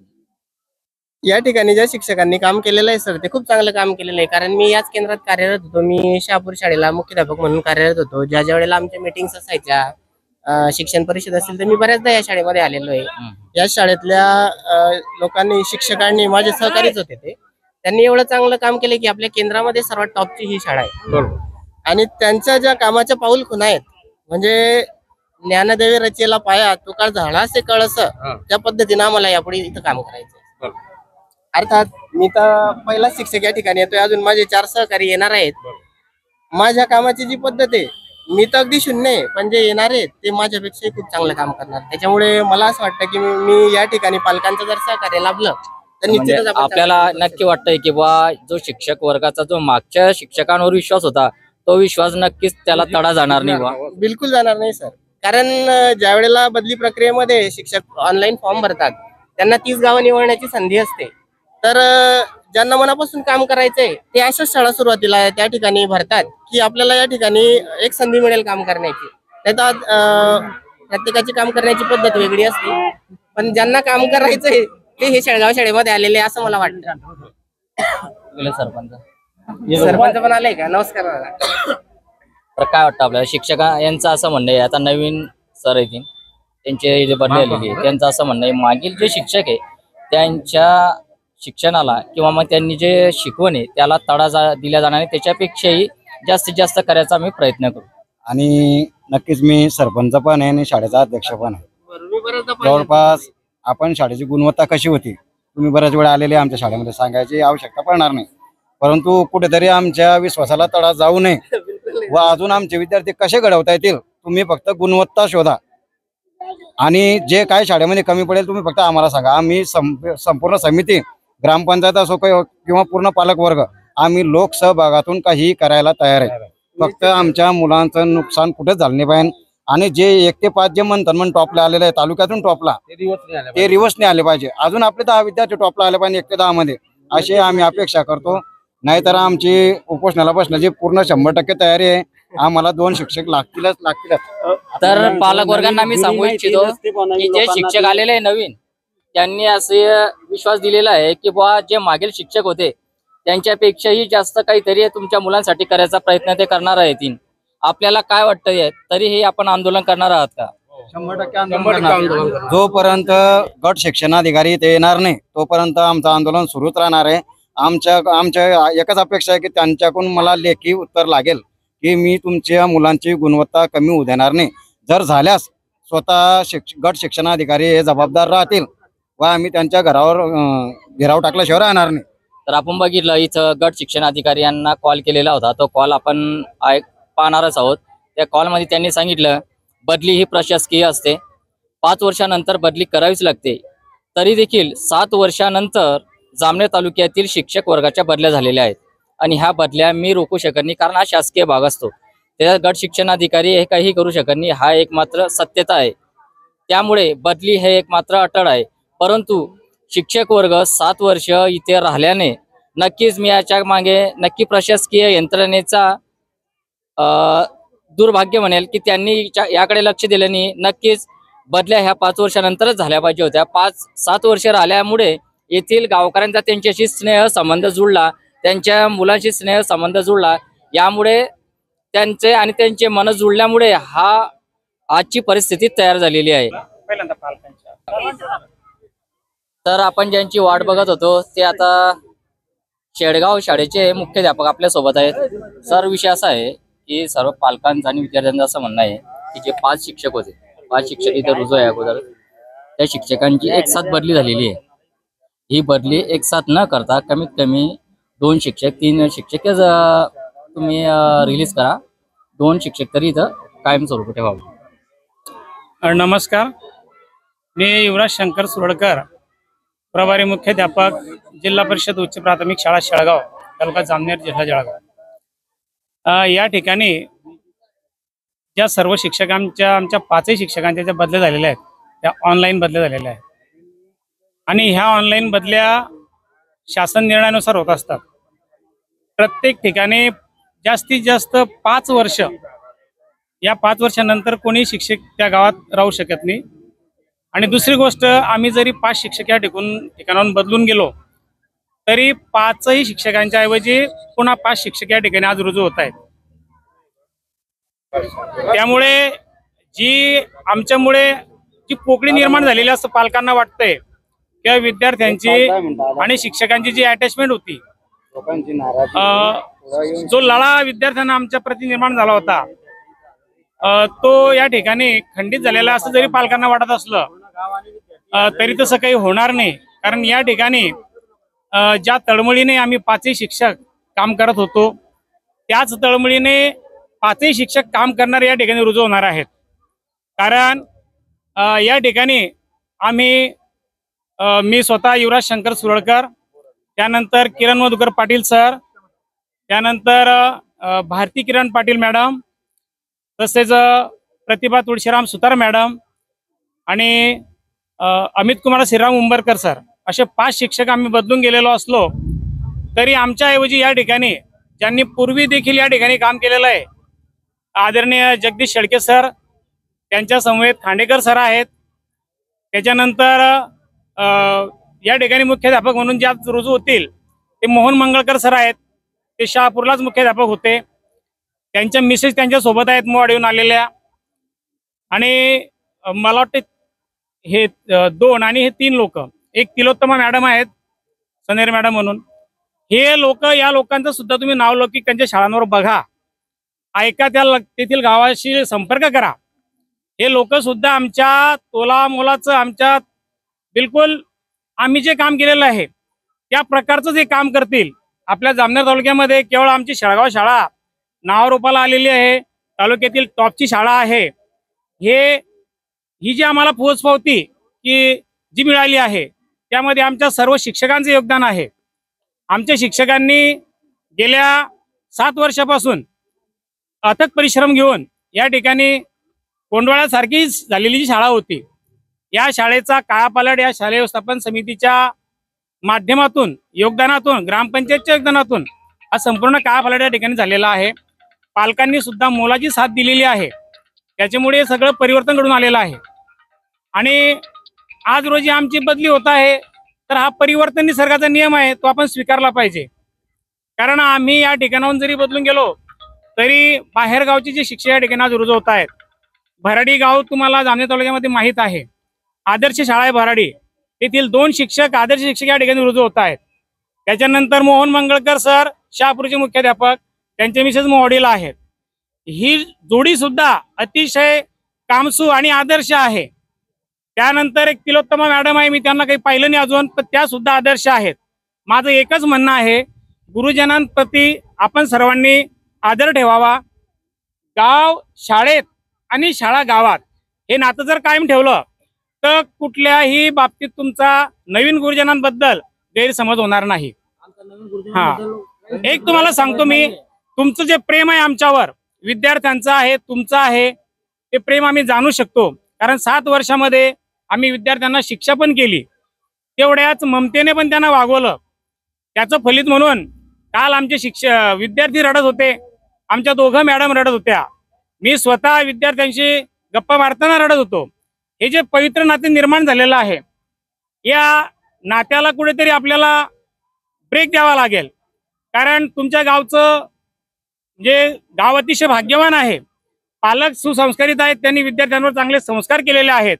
या ठिकाणी ज्या शिक्षकांनी काम केलेलं आहे सर, ते खूप चांगलं काम केलेलं आहे. कारण मी याच केंद्रात कार्यरत होतो. मी शहापूर शाळेला मुख्याध्यापक म्हणून कार्यरत होतो. ज्या वेळेला आमच्या मीटिंग्स असायच्या, शिक्षण परिषद असेल, तर मी बऱ्याचदा या शाळेमध्ये आलेलो आहे. या शाळेतल्या लोकांनी, शिक्षकांनी, माझे सहकारीच होते ते, त्यांनी एवढं चांगलं काम केलं की आपल्या केंद्रामध्ये सर्वात टॉपची ही शाळा आहे. आणि त्यांच्या ज्या कामाच्या पाऊल खुणा आहेत, म्हणजे ज्ञानदेवे रचेला पाया तुका झाला असे कळस, त्या पद्धतीने आम्हाला यापुढे इथं काम करायचं. अर्थात मी तर पहिला शिक्षक या ठिकाणी येतोय, अजून माझे 4 सहकारी येणार आहेत. माझ्या कामाची जी पद्धत आहे, मी तर अगदी शून्य आहे, पण जे येणार आहेत ते माझ्यापेक्षा खूप चांगलं काम करणार. त्याच्यामुळे मला असं वाटतं की मी या ठिकाणी पालकांचं जर सहकार्य लाभलं तर निश्चितच आपल्याला नक्की वाटतंय की बा जो शिक्षक वर्गाचा जो मागच्या शिक्षकांवर विश्वास होता, तो विश्वास नक्कीच त्याला तडा जाणार नाही बा. बिलकुल जाणार नाही सर. कारण ज्या वेळेला बदली प्रक्रियेमध्ये शिक्षक ऑनलाईन फॉर्म भरतात, त्यांना 30 गावं निवडण्याची संधी असते. तर ज्यांना मनापासून काम करायचंय ते अशाच शाळा सुरुवातीला त्या ठिकाणी भरतात की आपल्याला या ठिकाणी एक संधी मिळेल काम करण्याची. त्यात प्रत्येकाची काम करण्याची पद्धत वेगळी असते, पण ज्यांना काम करायचंय ते हे शेळगाव शाळेमध्ये आलेले असं मला वाटतं. सरपंच पण आले का? नमस्कार दादा. तर काय वाटतं आपल्याला शिक्षक यांचं असं म्हणणं आहे, आता नवीन सर येतील त्यांचे जे बदली आलेली आहे त्यांचं असं म्हणणं आहे मागील जे शिक्षक आहे त्यांच्या शिक्षणाला किंवा मग त्यांनी जे शिकवण आहे त्याला तडा दिला जाणार नाही, त्याच्यापेक्षाही जास्तीत जास्त करायचा आम्ही प्रयत्न करू. आणि नक्कीच मी सरपंच पण आहे आणि शाळेचा अध्यक्ष पण आहे. जवळपास आपण शाळेची गुणवत्ता कशी होती तुम्ही बऱ्याच वेळा आलेले आमच्या शाळेमध्ये सांगायची आवश्यकता पडणार नाही, परंतु कुठेतरी आमच्या विश्वासाला तडा जाऊ नये व अजून आमचे विद्यार्थी कसे घडवता येतील तुम्ही फक्त गुणवत्ता शोधा आणि जे काय शाळेमध्ये कमी पडेल तुम्ही फक्त आम्हाला सांगा. आम्ही संपूर्ण समिती ग्रामपंचायत असो किंवा पूर्ण पालक वर्ग आम्ही लोकसहभागातून काही करायला तयार आहे. फक्त आमच्या मुलांचं नुकसान कुठेच झालं नाही पाहिजे आणि जे 1 ते 5 जे म्हणतात टॉपला आलेले आहे तालुक्यातून टॉपला ते रिवर्सने आले पाहिजे. अजून आपले 10 विद्यार्थी टॉपला आले पाहिजे 1 ते 10 मध्ये अशी आम्ही अपेक्षा करतो. नाहीतर आमची उपोषणाला बसण्याची पूर्ण 100% तयारी आहे. आम्हाला 2 शिक्षक लागतीलच. तर पालक वर्गांना मी सांगू इच्छितो की जे शिक्षक आलेले आहे नवीन त्यांनी असे विश्वास दिलेला आहे की बुवा जे मागील शिक्षक होते त्यांच्यापेक्षाही जास्त काहीतरी तुमच्या मुलांसाठी करायचा प्रयत्न ते करणार आहेत. आपल्याला काय वाटतंय तरीही आपण आंदोलन करणार आहात का? 100% आंदोलन. जोपर्यंत गट शिक्षणाधिकारी ते येणार नाही तोपर्यंत आमचं आंदोलन सुरूच राहणार आहे. आमच्या एकच अपेक्षा आहे की त्यांच्याकडून मला लेखी उत्तर लागेल की मी तुमच्या मुलांची गुणवत्ता कमी होऊ देणार नाही. जर झाल्यास स्वतः गट शिक्षणाधिकारी हे जबाबदार राहतील व आम्ही त्यांच्या घरावर घेराव टाकल्याशिवाय राहणार नाही. तर आपण बघितलं इथं गट शिक्षण अधिकारी यांना कॉल केलेला होता, तो कॉल आपण पाहणारच आहोत. त्या कॉलमध्ये त्यांनी सांगितलं बदली ही प्रशासकीय असते, 5 वर्षानंतर बदली करावीच लागते. तरी देखील 7 वर्षानंतर जामनेर तालुक्यातील शिक्षक वर्गाच्या बदल्या झालेल्या आहेत आणि ह्या बदल्या मी रोखू शकत नाही कारण हा शासकीय भाग असतो. त्या गट शिक्षणाधिकारी हे काही करू शकत नाही, हा एक मात्र सत्यता आहे. त्यामुळे बदली हे एक मात्र अटळ आहे. परंतु शिक्षक वर्ग 7 वर्ष इथे राहिल्याने नक्कीच मी याच्या मागे नक्की प्रशासकीय यंत्रणेचा दुर्भाग्य म्हणेल की त्यांनी याकडे लक्ष दिलं नाही. नक्कीच बदल्या ह्या 5 वर्षानंतरच झाल्या पाहिजे होत्या. 5-7 वर्ष राहिल्यामुळे येथील गावकऱ्यांचा त्यांच्याशी स्नेह संबंध जुळला, त्यांच्या मुलांशी स्नेह संबंध जुळला. यामुळे त्यांचे आणि त्यांचे मन जुळल्यामुळे हा आजची परिस्थिती तयार झालेली आहे. तर आपण ज्यांची वाट बघत होतो ते आता शेळगाव शाळेचे मुख्याध्यापक आपल्या सोबत आहेत. सर, विषय असा आहे की सर्व पालकांचं आणि विद्यार्थ्यांचं असं म्हणणं आहे की जे 5 शिक्षक होते, 5 शिक्षक इथे रुजू आहे अगोदर, त्या शिक्षकांची एक साथ बदली झालेली आहे. ही बदली एक साथ न करता कमीत कमी 2 शिक्षक 3 शिक्षक तुम्ही रिलीज करा. 2 शिक्षक तरी इथं कायमस्वरूपी ठेवावं. नमस्कार, मी युवराज शंकर सुरडकर, प्रभारी मुख्याध्यापक, जिल्हा परिषद उच्च प्राथमिक शाळा शेळगाव, तालुका जामनेर, जिल्हा जळगाव. या ठिकाणी ज्या सर्व शिक्षकांच्या आमच्या 5ही शिक्षकांच्या ज्या बदल्या झालेल्या आहेत त्या ऑनलाईन बदल्या झालेल्या आहेत आणि ह्या ऑनलाईन बदल्या शासन निर्णयानुसार होत असतात. प्रत्येक ठिकाणी जास्तीत जास्त 5 वर्ष, या 5 वर्षानंतर कोणी शिक्षक त्या गावात राहू शकत नाही. आणि दुसरी गोष्ट, आम्ही जरी 5 शिक्षक या ठिकाणाहून बदलून गेलो तरी 5ही शिक्षकांच्या ऐवजी पुन्हा 5 शिक्षक या ठिकाणी आज रुजू होत आहेत. त्यामुळे जी आमच्यामुळे जी पोकळी निर्माण झालेली असं पालकांना वाटतंय किंवा विद्यार्थ्यांची आणि शिक्षकांची जी अटॅचमेंट होती, जो लढा विद्यार्थ्यांना आमच्या प्रति निर्माण झाला होता तो या ठिकाणी खंडित झालेला असं जरी पालकांना वाटत असलं तरी तसं काही होणार नाही. कारण या ठिकाणी ज्या तळमळीने आम्ही 5ही शिक्षक काम करत होतो त्याच तळमळीने 5ही शिक्षक काम करणारे या ठिकाणी रुजू होणार आहेत. कारण या ठिकाणी मी स्वतः युवराज शंकर सुरडकर, त्यानंतर किरण मधुकर पाटील सर, त्यानंतर भारती किरण पाटील मॅडम, तसेच प्रतिभा तुळशीराम सुतार मॅडम आणि अमित कुमार श्रीराम उंबरकर सर, असे 5 शिक्षक आम्ही बदलून गेलेलो असलो तरी आमच्याऐवजी या ठिकाणी ज्यांनी पूर्वी देखील या ठिकाणी काम केलेलं आहे, आदरणीय जगदीश शेळके सर, त्यांच्या समवेत खांडेकर सर आहेत. त्याच्यानंतर या ठिकाणी मुख्याध्यापक म्हणून जे आज रुजू होतील ते मोहन मंगळकर सर आहेत. ते शहापूरलाच मुख्याध्यापक होते. त्यांच्या मिसेस त्यांच्या सोबत आहेत मोवाडीहून आलेल्या. आणि मला वाटतं हे 2 आणि हे 3 लोक, एक तिलोत्तमा मॅडम आहेत सनेर मॅडम म्हणून. हे लोक, या लोकांचं सुद्धा तुम्ही नावलौकिक त्यांच्या शाळांवर बघा, ऐका, तेथील गावाशी संपर्क करा. हे लोक सुद्धा आमच्या तोला मोलाचं, आमच्या बिलकुल आम्ही जे काम केलेलं आहे त्या प्रकारचं जे काम करतील. आपल्या जामनेर तालुक्यामध्ये केवळ आमची शेळगाव शाळा नावारूपाला आलेली आहे, तालुक्यातील टॉपची शाळा आहे. ही जी आम्हाला पोचपावती की जी मिळाली आहे त्यामध्ये आमच्या सर्व शिक्षकांचे योगदान आहे. आमच्या शिक्षकांनी गेल्या 7 वर्षापासून अथक परिश्रम घेऊन या ठिकाणी कोंडवाळ्यासारखी झालेली जी शाळा होती, या शाळेचा कायापालट या शालेय व्यवस्थापन समितीच्या माध्यमातून, योगदानातून, ग्रामपंचायतच्या योगदानातून हा संपूर्ण कायापालट या ठिकाणी झालेला आहे. पालकांनी सुद्धा मोलाची साथ दिलेली आहे. त्याच्यामुळे सगळं परिवर्तन घडून आलेलं आहे. आणि आज रोजी आमची बदली होत आहे, तर हा परिवर्तन निसर्गाचा नियम आहे, तो आपण स्वीकारला पाहिजे. कारण आम्ही या ठिकाणाहून जरी बदलून गेलो तरी बाहेरगावचे जे शिक्षक या ठिकाणी आज रुजू होत आहेत. भराडी गाव तुम्हाला जामनेर तालुक्यामध्ये माहीत आहे, आदर्श शाळा आहे भराडी. तेथील 2 शिक्षक, आदर्श शिक्षक या ठिकाणी रुजू होत आहेत. त्याच्यानंतर मोहन मंगळकर सर शहापूरचे मुख्याध्यापक, त्यांचे मिसेस मोवाडीला आहेत. ही जोडी सुद्धा अतिशय कामसू आणि आदर्श आहे. त्यानंतर एक तिलोत्तमा मॅडम आहे, मी त्यांना काही पाहिलं नाही अजून, पण त्या सुद्धा आदर्श आहेत. माझं एकच म्हणणं आहे, गुरुजनांप्रती आपण सर्वांनी आदर ठेवावा. गाव शाळेत आणि शाळा गावात हे नातं जर कायम ठेवलं तर कुठल्याही बाबतीत तुमचा नवीन गुरुजनांबद्दल गैरसमज होणार नाही. एक तुम्हाला सांगतो मी, तुमचं जे प्रेम आहे आमच्यावर, विद्यार्थ्यांचं आहे, तुमचं आहे, ते प्रेम आम्ही जाणू शकतो. कारण 7 वर्षामध्ये आम्ही विद्यार्थ्यांना शिक्षा पण केली, तेवढ्याच ममतेने पण त्यांना वागवलं. त्याचं फलित म्हणून काल आमचे विद्यार्थी रडत होते, आमच्या 2 मॅडम रडत होत्या, मी स्वतः विद्यार्थ्यांशी गप्पा मारताना रडत होतो. हे जे पवित्र नाते निर्माण झालेलं आहे, या नात्याला कुठेतरी आपल्याला ब्रेक द्यावा लागेल. कारण तुमच्या गावचं जे गाव अतिशय भाग्यवान आहे, पालक सुसंस्कारित आहेत, त्यांनी विद्यार्थ्यांवर चांगले संस्कार केलेले आहेत.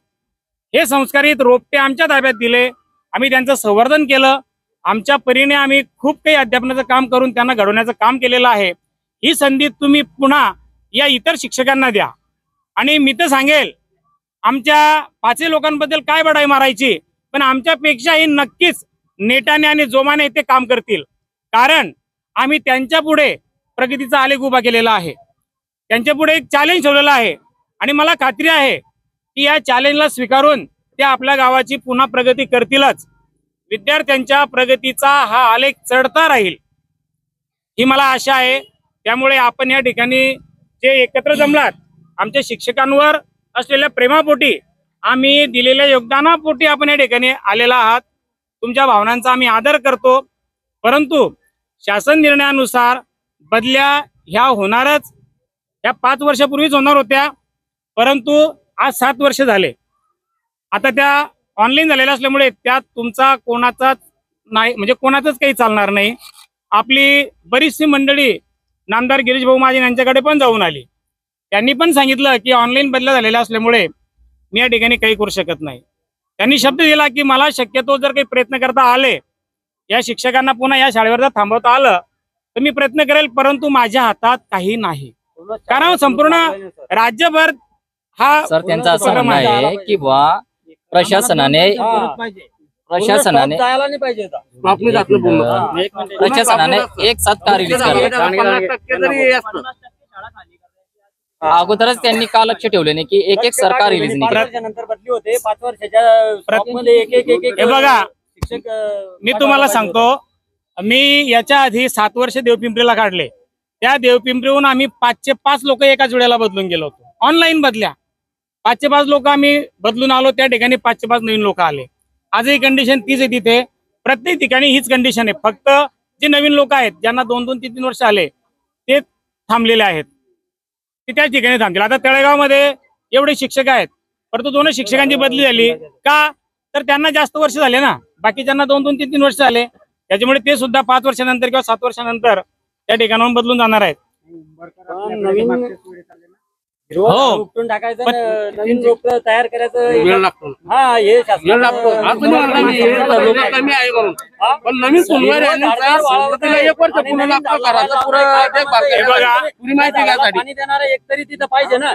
हे संस्कारित रोपटे आमच्या ताब्यात दिले, आम्ही त्यांचं संवर्धन केलं. आमच्या परीने आम्ही खूप काही अध्यापनाचं काम करून त्यांना घडवण्याचं काम केलेलं आहे. ही संधी तुम्ही पुन्हा या इतर शिक्षकांना द्या. आणि मी तर सांगेल, आमच्या 5 लोकांबद्दल काय बढाई मारायची, पण आमच्यापेक्षाही नक्कीच नेटाने आणि जोमाने ते काम करतील. कारण आम्ही त्यांच्या पुढे प्रगतीचा आलेख उभा केलेला आहे, त्यांच्या पुढे एक चॅलेंज ठेवलेलं आहे. आणि मला खात्री आहे की या चॅलेंजला स्वीकारून ते आपल्या गावाची पुन्हा प्रगती करतीलच. विद्यार्थ्यांच्या प्रगतीचा हा आलेख चढता राहील ही मला आशा आहे. त्यामुळे आपण या ठिकाणी जे एकत्र जमलात, आमच्या शिक्षकांवर असलेल्या प्रेमापोटी, आम्ही दिलेल्या योगदानापोटी आपण या ठिकाणी आलेला आहात. तुमच्या भावनांचा आम्ही आदर करतो. परंतु शासन निर्णयानुसार बदल्या ह्या होणारच. ह्या 5 वर्षापूर्वीच होणार होत्या, परंतु आज 7 वर्ष झाले. आता त्या ऑनलाईन झालेल्या असल्यामुळे त्यात तुमचा कोणाचाच नाही, म्हणजे कोणाचंच काही चालणार नाही. आपली बरीचशी मंडळी नामदार गिरीश भाऊ महाजन यांच्याकडे पण जाऊन आली. त्यांनी पण सांगितलं की ऑनलाईन बदल्या झालेल्या असल्यामुळे मी या ठिकाणी काही करू शकत नाही. त्यांनी शब्द दिला की मला शक्यतो जर काही प्रयत्न करता आले, या शिक्षकांना पुन्हा या शाळेवर जर थांबवता आलं तर मी प्रयत्न करेल, परंतु माझ्या हातात काही नाही. कारण संपूर्ण राज्यभर हा सर त्यांचं असं म्हणणं आहे की बुवा प्रशासनाने एक साथ का रिलीज करतो. अगोदरच त्यांनी का लक्ष ठेवले नाही की एक सरकार रिलीज नाही. बघा, मी तुम्हाला सांगतो, मी याच्या आधी 7 वर्ष देवपिंपरीला काढले. त्या देवपिंपरीहून आम्ही 5चे 5 लोक एकाच वेळेला बदलून गेलो होतो. ऑनलाईन बदल्या 5चे 5 लोक आम्ही बदलून आलो. त्या ठिकाणी 5चे 5 नवीन लोक आले. आजही कंडिशन तीच आहे. तिथे प्रत्येक ठिकाणी हीच कंडिशन आहे. फक्त जे नवीन लोक आहेत, ज्यांना 2-2, 3-3 वर्ष आले, ते थांबलेले आहेत, ते त्याच ठिकाणी थांबतील. आता तळेगावमध्ये एवढे शिक्षक आहेत, परंतु 2 शिक्षकांची बदली झाली का, तर त्यांना जास्त वर्ष झाले ना, बाकीच्यांना 2-2, 3-3 वर्ष झाले. त्याच्यामुळे ते सुद्धा 5 वर्षानंतर किंवा 7 वर्षानंतर त्या ठिकाणाहून बदलून जाणार आहेत. हो, उपटून टाकायचं, नवीन रोप तयार करायचं वेळ लागतो. हा, हे वेळ लागतो. कमी आहे म्हणून पण नवीन सोमवारी एक वर्ष पूर्ण लागतो करायचं पुरी माहिती घ्यायसाठी. पाणी देणारा एक तरी तिथं पाहिजे ना.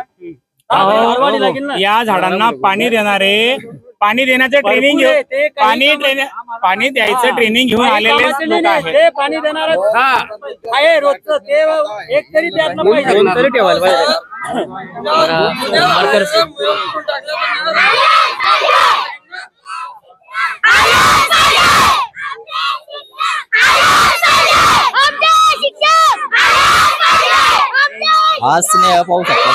या झाडांना पाणी देणारे, पाणी देण्याचं ट्रेनिंग घेऊन, पाणी द्यायचं ट्रेनिंग घेऊन आलेले लोक आहेत. पाणी देणार आहे रोजचं, ते एक तरी त्यातलं पाहिजे, तरी ठेवायला पाहिजे. आज स्नेह पाहू शकता.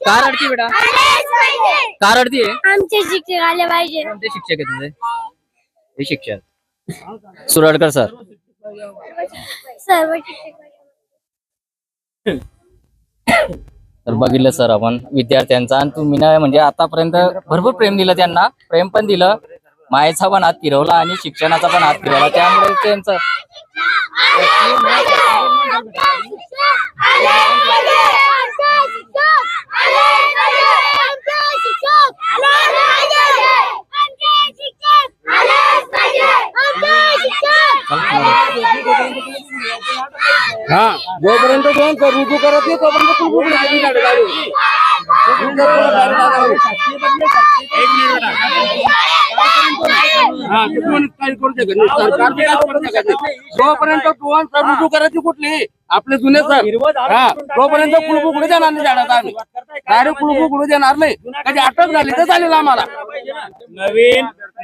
कार अडती बेटा, कार अडती आहे. आमचे शिक्षक आले पाहिजे. कोणते शिक्षक आहे तुझे? हे शिक्षक सुरडकर सर. सर्व तर बघितलं सर आपण विद्यार्थ्यांचा, आणि तुम्ही ना म्हणजे आतापर्यंत भरपूर प्रेम दिलं त्यांना, प्रेम पण दिलं, मायेचा पण हात फिरवला आणि शिक्षणाचा पण हात फिरवला. त्यामुळे त्यांचं हा, जोपर्यंत रुजू करत नाही तोपर्यंत जोपर्यंत रुजू करायची कुठली आपले जुने सर, तोपर्यंत कुळबुकडू देणार नाही झाडाचा. आम्ही डायरेक्ट कुळबुकडू देणार नाही. कधी अटक झाली तर चालेल आम्हाला.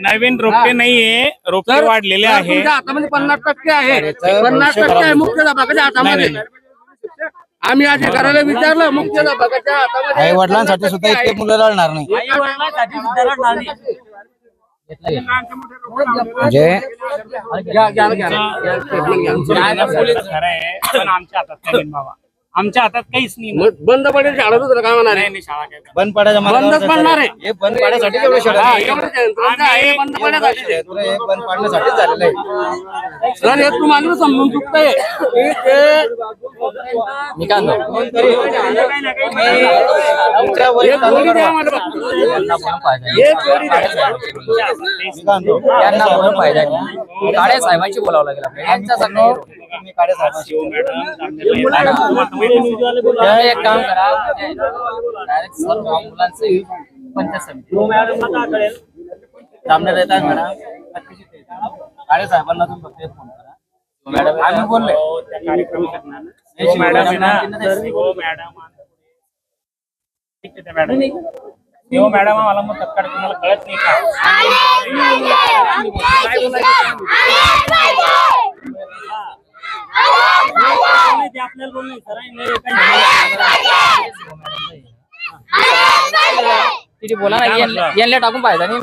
नवीन रोपटे नाहीये, रोपटे वाढलेले आहे. हातामध्ये 50% आहे, 50% आहे मुख्याध्यापकाच्या हातामध्ये. आम्ही अधिकाऱ्याला विचारलं, मुख्याध्यापकाच्या हातामध्ये आई वडिलांसाठी सुद्धा इतके मुलं रडणार नाही. म्हणजे खरं आहे, पण आमच्या हातात काही नाही बाबा, आमच्या हातात काहीच नाही. बंद पडेल शाळा, दुसरं काय होणार आहे? शाळा काय बंद पडायच्या बंदच पडणार आहे. हे बंद पाडण्यासाठी एवढं बंद पडण्यासाठी बंद पाडण्यासाठीच झालेलं आहे. सर, हे तुम्हाला समजून चुकतंय. मी काय त्यांना बोलून पाहिजे, काळे साहेबांशी बोलावं लागेल आपल्याला. यांच्यासाठी एक काम करा, डायरेक्ट सर्व मुलांचे पंचायत समिती सामने येतात मॅडम, काळे साहेबांना तुम्ही फक्त फोन करा. मॅडम आम्ही बोलले मॅडम आम्हाला मग तत्काळ तुम्हाला कळत नाही का? तिथे बोला ना, यांना टाकून पाहिजे नाही.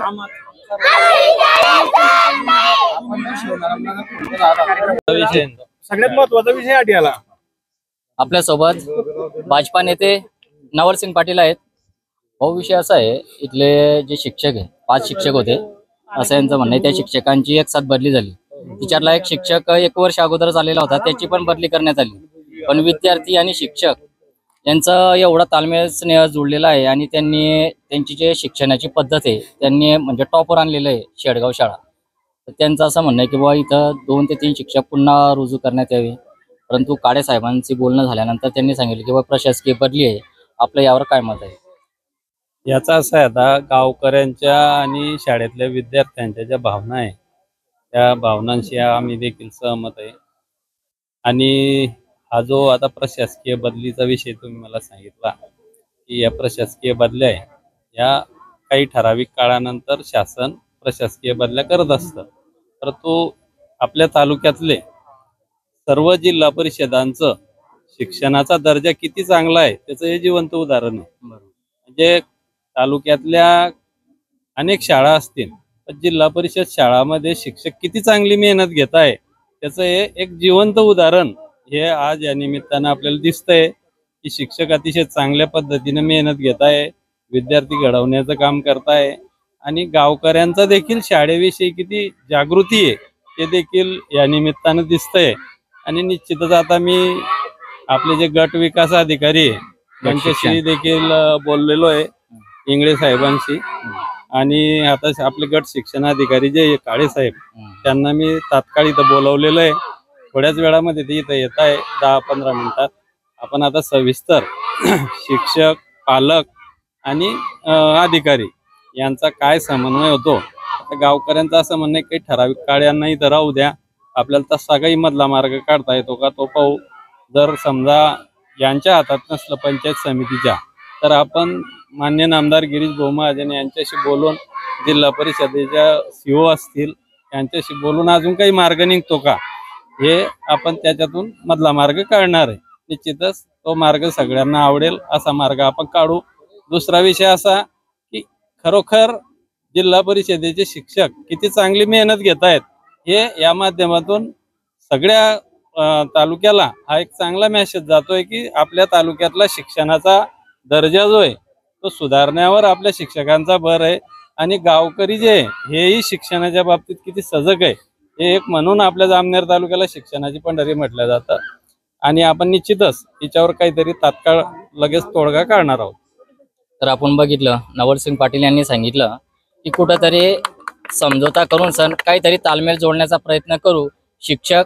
सगळ्यात महत्वाचा विषय आधी आला. आपल्यासोबत भाजपा नेते नवलसिंग पाटील आहेत. विषय असा आहे, इथले जे शिक्षक आहे 5 शिक्षक होते असं यांचं म्हणणं आहे. त्या शिक्षकांची एक साथ बदली झाली. तिच्यातला एक शिक्षक 1 वर्ष अगोदरच आलेला होता, त्याची पण बदली करण्यात आली. पण विद्यार्थी आणि शिक्षक यांचा एवढा ताळमेळ स्नेह जुळलेला आहे आणि त्यांनी त्यांची जे शिक्षणाची पद्धत आहे त्यांनी म्हणजे टॉपवर आणलेलं आहे शेडगाव शाळा. तर त्यांचं असं म्हणणं आहे की बाबा इथं 2 ते 3 शिक्षक पुन्हा रुजू करण्यात यावे. परंतु काळे साहेबांची बोलणं झाल्यानंतर त्यांनी सांगितलं की बाबा प्रशासकीय बदली आहे. आपलं यावर काय मत आहे? याचा असं आहे, आता गावकऱ्यांच्या आणि शाळेतल्या विद्यार्थ्यांच्या ज्या भावना आहे त्या भावनांशी आम्ही देखील सहमत आहे. आणि हा जो आता प्रशासकीय बदलीचा विषय तुम्ही मला सांगितला की या प्रशासकीय बदल्या आहे, या काही ठराविक काळानंतर शासन प्रशासकीय बदल्या करत असतं. परंतु आपल्या तालुक्यातले सर्व जिल्हा परिषदांचं शिक्षणाचा दर्जा किती चांगला आहे त्याचं हे जिवंत उदाहरण आहे. म्हणजे तालुक्यातल्या अनेक शाळा असतील, तर जिल्हा परिषद शाळामध्ये शिक्षक किती चांगली मेहनत घेत आहे त्याचं हे एक जिवंत उदाहरण हे आज या निमित्तानं आपल्याला दिसतंय की शिक्षक अतिशय चांगल्या पद्धतीने मेहनत घेत आहे, विद्यार्थी घडवण्याचं काम करताय आणि गावकऱ्यांचा देखील शाळेविषयी किती जागृती आहे ते देखील या निमित्तानं दिसतंय. आणि निश्चितच आता मी आपले जे गट विकास अधिकारी आहे त्यांच्याशी देखील बोललेलो आहे, इंगळे साहेबांशी. आणि आता आपले गट शिक्षण अधिकारी जे काळे साहेब त्यांना मी तात्काळ इथं बोलवलेलं आहे. थोड्याच वेळामध्ये ते इथं येत आहे, 10-15 मिनिटात. आपण आता सविस्तर शिक्षक, पालक आणि अधिकारी यांचा काय समन्वय होतो. आता गावकऱ्यांचं असं म्हणणं आहे काही ठराविक काळ्यांना इथं राहू द्या, आपल्याला तसा काही मधला मार्ग काढता येतो का तो पाहू. जर समजा यांच्या हातात नसलं पंचायत समितीच्या, तर आपण मान्य नामदार गिरीश भाऊ महाजन यांच्याशी बोलून, जिल्हा परिषदेच्या CO असतील यांच्याशी बोलून अजून काही मार्ग निघतो का हे आपण त्याच्यातून मधला मार्ग काढणार आहे. निश्चितच तो मार्ग सगळ्यांना आवडेल असा मार्ग आपण काढू. दुसरा विषय असा की खरोखर जिल्हा परिषदेचे शिक्षक किती चांगली मेहनत घेत आहेत हे या माध्यमातून सगळ्या तालुक्याला हा एक चांगला मेसेज जातोय की आपल्या तालुक्यातला शिक्षणाचा दर्जा जो आहे तो सुधारण्यावर आपल्या शिक्षकांचा भर आहे. आणि गावकरी जे आहे हेही शिक्षणाच्या बाबतीत किती सजग आहे हे एक म्हणून आपल्या जामनेर तालुक्याला शिक्षणाची पंढरी म्हटलं जातं. आणि आपण निश्चितच याच्यावर काहीतरी तात्काळ लगेच तोडगा काढणार आहोत. तर आपण बघितलं नवलसिंग पाटील यांनी सांगितलं की कुठंतरी समझोता करून काहीतरी तालमेल जोडण्याचा प्रयत्न करू. शिक्षक,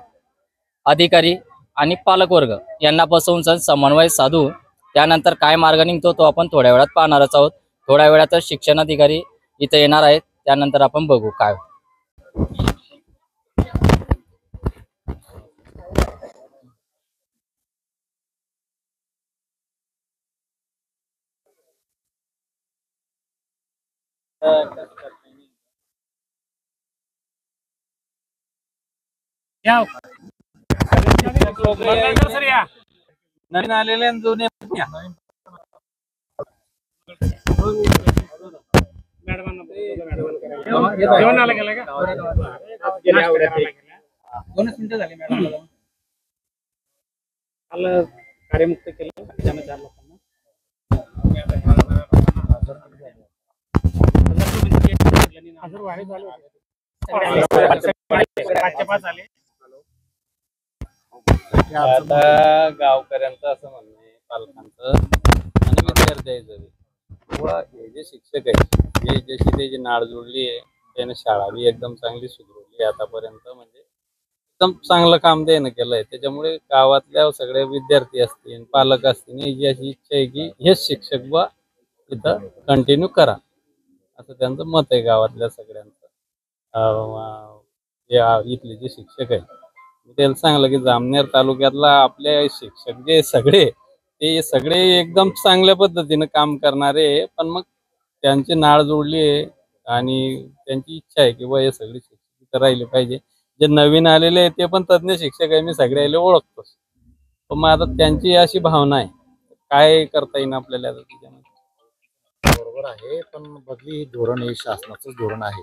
अधिकारी आणि पालकवर्ग यांना बसवून समन्वय साधू. त्यानंतर काय मार्ग निघतो तो आपण थोड्या वेळात पाहणारच आहोत. थोड्या वेळातच शिक्षण अधिकारी इथे येणार आहेत, त्यानंतर आपण बघू काय. नवीन आलेले जुने जेवण आलं गेलं का? 2 मिनिटं झाली मॅडम. काल कार्यमुक्त केलं त्यानं 4 लोकांना. हजर वाढे झाले होते. 5 आले. आता गावकऱ्यांचं असं म्हणणं आहे, पालकांचं आणि विद्यार्थ्यांचं किंवा हे जे शिक्षक आहेत हे जशी त्याची नाळ जोडली आहे त्याने शाळा बी एकदम चांगली सुधारली आतापर्यंत. म्हणजे एकदम चांगलं काम त्यानं केलंय. त्याच्यामुळे गावातल्या सगळे विद्यार्थी असतील, पालक असतील, याची अशी इच्छा आहे की हेच शिक्षक बा इथं कंटिन्यू करा असं त्यांचं मत आहे गावातल्या सगळ्यांचं. इथले जे शिक्षक आहेत त्याला सांगलं की जामनेर तालुक्यातला आपले शिक्षक जे सगळे एकदम चांगल्या पद्धतीनं काम करणारे, पण मग त्यांची नाळ जोडली आहे आणि त्यांची इच्छा आहे की बा हे सगळे शिक्षक इथं राहिले पाहिजे. जे नवीन आलेले आहे ते पण तज्ज्ञ शिक्षक आहे, मी सगळ्याला ओळखतोच. पण मग आता त्यांची अशी भावना आहे, काय करता येईल आपल्याला त्याच्यामध्ये. बरोबर आहे, पण बदली धोरण हे शासनाचंच धोरण आहे.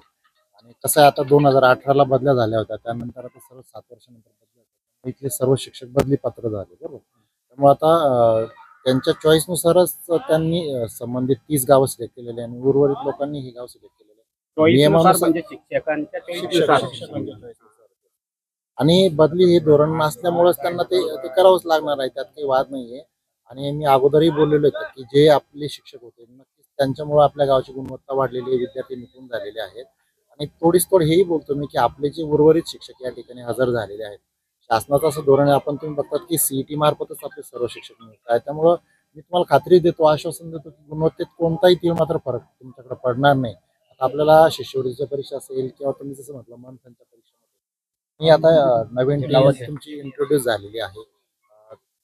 आणि कसं आहे, आता 2018ला बदल्या झाल्या होत्या, त्यानंतर आता सर्व 7 वर्षानंतर बदल्या होत्या. इथले सर्व शिक्षक बदली पात्र झाले, बरोबर. त्यामुळे आता त्यांच्या चॉईसनुसारच त्यांनी संबंधित 30 गावं सिलेक्ट केलेले आणि उर्वरित लोकांनी हे गाव सिलेक्ट केलेले. आणि बदली हे धोरण नसल्यामुळेच त्यांना ते करावंच लागणार आहे, त्यात काही वाद नाहीये. आणि मी अगोदरही बोललेलो होतो की जे आपले शिक्षक होते नक्कीच त्यांच्यामुळे आपल्या गावाची गुणवत्ता वाढलेली आहे, विद्यार्थी निपुण झालेले आहेत. आणि थोडीच हेही बोलतो मी की आपले जे उर्वरित शिक्षक या ठिकाणी हजर झालेले आहेत, शासनाचं असं धोरण आहे, आपण तुम्ही बघतात की CET मार्फतच आपले सर्व शिक्षक मिळत आहेत. त्यामुळं मी तुम्हाला खात्री देतो, आश्वासन देतो की गुणवत्तेत कोणताही तीळ मात्र फरक तुमच्याकडे पडणार नाही. आता आपल्याला शिष्यवृत्तीच्या परीक्षा असेल किंवा तुम्ही जसं म्हटलं मंथनच्या परीक्षेमध्ये मी आता नवीन तुमची इंट्रोड्यूस झालेली आहे,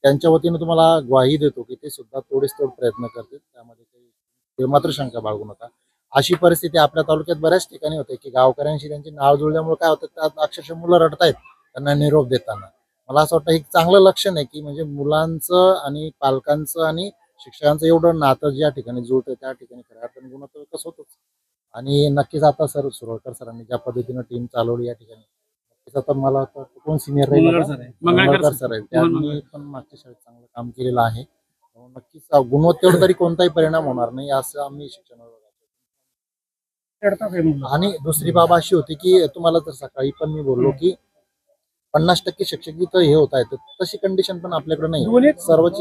त्यांच्या वतीनं तुम्हाला ग्वाही देतो की ते सुद्धा थोडेच प्रयत्न करतील, त्यामध्ये काही मात्र शंका बाळगू नका. अशी परिस्थिती आपल्या तालुक्यात बऱ्याच ठिकाणी होते की गावकऱ्यांशी त्यांची नाळ जुळल्यामुळे काय होतं, त्यात अक्षरशः मुलं रडतायत त्यांना निरोप देताना. मला असं वाटतं एक चांगलं लक्षण आहे की म्हणजे मुलांचं आणि पालकांचं आणि शिक्षकांचं एवढं नातं ज्या ठिकाणी जुळतं त्या ठिकाणी खऱ्या अर्थाने गुणवत्ता विकास होतोच. आणि नक्कीच आता सुरवळकर सरांनी ज्या पद्धतीनं टीम चालवली या ठिकाणी, नक्कीच आता मला वाटतं कोण सिनियर राहील, मंगळकर सर आहेत, त्यांनी पण मागच्या शाळेत चांगलं काम केलेलं आहे. नक्कीच गुणवत्तेवर तरी कोणताही परिणाम होणार नाही असं आम्ही शिक्षण विभागात. आणि दुसरी बाब अशी होती की तुम्हाला तर सकाळी पण मी बोललो की 50% शिक्षक जिथं हे होत आहेत तशी कंडिशन पण आपल्याकडे नाही. सर्वच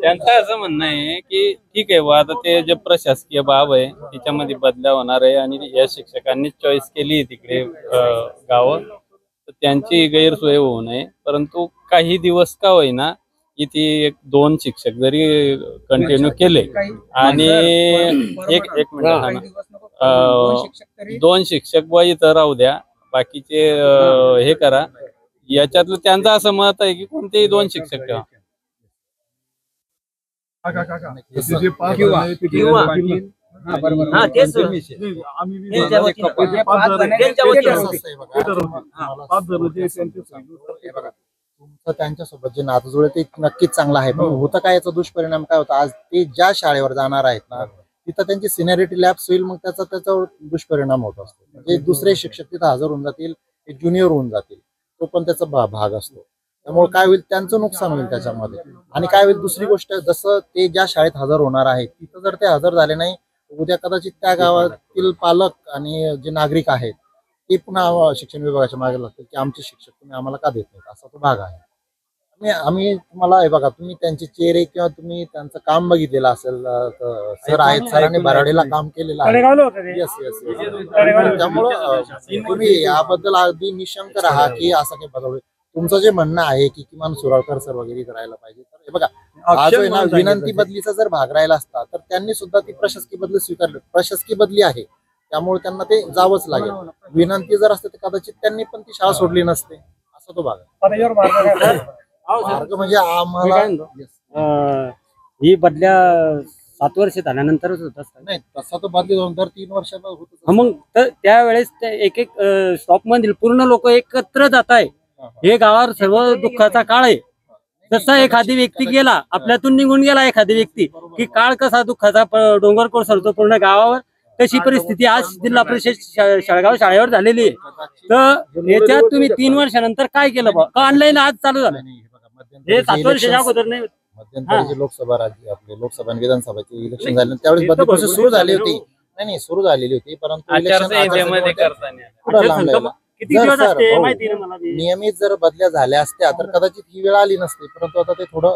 त्यांचं असं म्हणणं आहे की ठीक आहे बा, आता ते जे प्रशासकीय बाब आहे त्याच्यामध्ये बदल्या होणार आहे आणि या शिक्षकांनी चॉईस केली तिकडे गावं, तर त्यांची गैरसोय होऊ नये. परंतु काही दिवस का होईना इथे 1-2 शिक्षक जरी कंटिन्यू केले आणि एक मिनिट 2 शिक्षक व इथं राहू द्या, बाकीचे हे करा. याच्यातलं त्यांचं असं मत आहे की कोणतेही 2 शिक्षक ठेवा. तुमचं त्यांच्यासोबत जे नातं जुळलं ते नक्कीच चांगलं आहे, पण होतं काय याचा दुष्परिणाम काय होता, आज ते ज्या शाळेवर जाणार आहेत ना तिथं त्यांची सिनियरिटी लॅप्स होईल, मग त्याच्यावर दुष्परिणाम होत असतो. म्हणजे दुसरे शिक्षक तिथं हजर होऊन जातील, ते ज्युनियर होऊन जातील, तो पण त्याचा भाग असतो. त्यामुळे काय होईल, त्यांचं नुकसान होईल त्याच्यामध्ये. आणि काय होईल, दुसरी गोष्ट जसं ते ज्या शाळेत हजर होणार आहेत तिथं जर ते हजर झाले नाही, उद्या कदाचित त्या गावातील पालक आणि जे नागरिक आहेत ते पुन्हा शिक्षण विभागाच्या मागे लागतील की आमचे शिक्षक तुम्ही आम्हाला का देत नाहीत, असा तो भाग आहे. आम्ही तुम्हाला हे बघा, तुम्ही त्यांचे चेहरे किंवा तुम्ही त्यांचं काम बघितलेलं असेल, सर आहेत, सरांनी बराडीला काम केलेलं आहे. येस. त्यामुळं तुम्ही याबद्दल अगदी निशंक राहा की असं काही बदल. तुमचं जे म्हणणं आहे की किमान सुरळकर सर वगैरे करायला पाहिजे, तर हे बघा हा जो आहे ना विनंती बदलीचा जर भाग राहिला असता तर त्यांनी सुद्धा ती प्रशासकीय बदली स्वीकारली. प्रशासकीय बदली आहे त्यामुळे त्यांना ते जावंच लागेल. विनंती जर असते तर कदाचित त्यांनी पण ती शाळा सोडली नसते, असा तो भाग आहे. मार्ग म्हणजे आम्हाला ही बदल्या 7 वर्ष झाल्यानंतरच होत असतात. नाही तसा तो बदली 2-3 वर्षाला होत. मग तर त्यावेळेस एक स्टॉप मधील पूर्ण लोक एकत्र जात आहे. हे गावावर सर्व दुःखाचा काळ आहे. जसा एखादी व्यक्ती गेला, आपल्यातून निघून गेला एखादी व्यक्ती, की काळ कसा दुःखाचा डोंगर कोसळतो पूर्ण गावावर, तशी परिस्थिती आज जिल्हा परिषद शेळगाव शाळेवर झालेली आहे. तर याच्यात तुम्ही 3 वर्षानंतर काय केलं बा, ऑनलाईन आज चालू झालं, हे 7 वर्षाच्या अगोदर नाही. मध्यंतरी लोकसभा राज्य आपले लोकसभा आणि विधानसभाचे इलेक्शन झाले त्यावेळेस बदली प्रोसेस सुरू झाली होती. नाही सुरू झालेली होती, परंतु नियमित जर बदल्या झाल्या असत्या तर कदाचित ही वेळ आली नसती. परंतु आता ते थोडं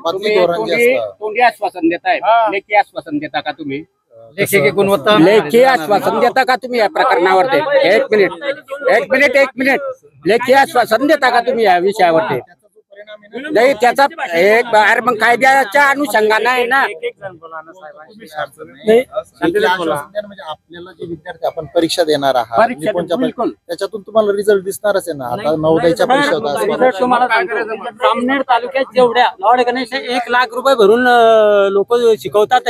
बदली धोरण जे असतं, तोंडी आश्वासन देताय, लेखी आश्वासन देता का तुम्ही? लेखी आश्वासन देता का तुम्ही या प्रकरणावरती? एक मिनिट लेखी आश्वासन देता का तुम्ही या विषयावरती? नाही त्याचा एक बाहेर मग कायद्याच्या अनुषंगाने आहे ना. म्हणजे आपल्याला जे विद्यार्थी आपण परीक्षा देणार आहात त्याच्यातून तुम्हाला रिझल्ट दिसणारच आहे ना. आता 9-10च्या परीक्षा जामनेर तालुक्यात जेवढ्या लॉर्ड गणेश 1 लाख रुपये भरून लोक शिकवतात,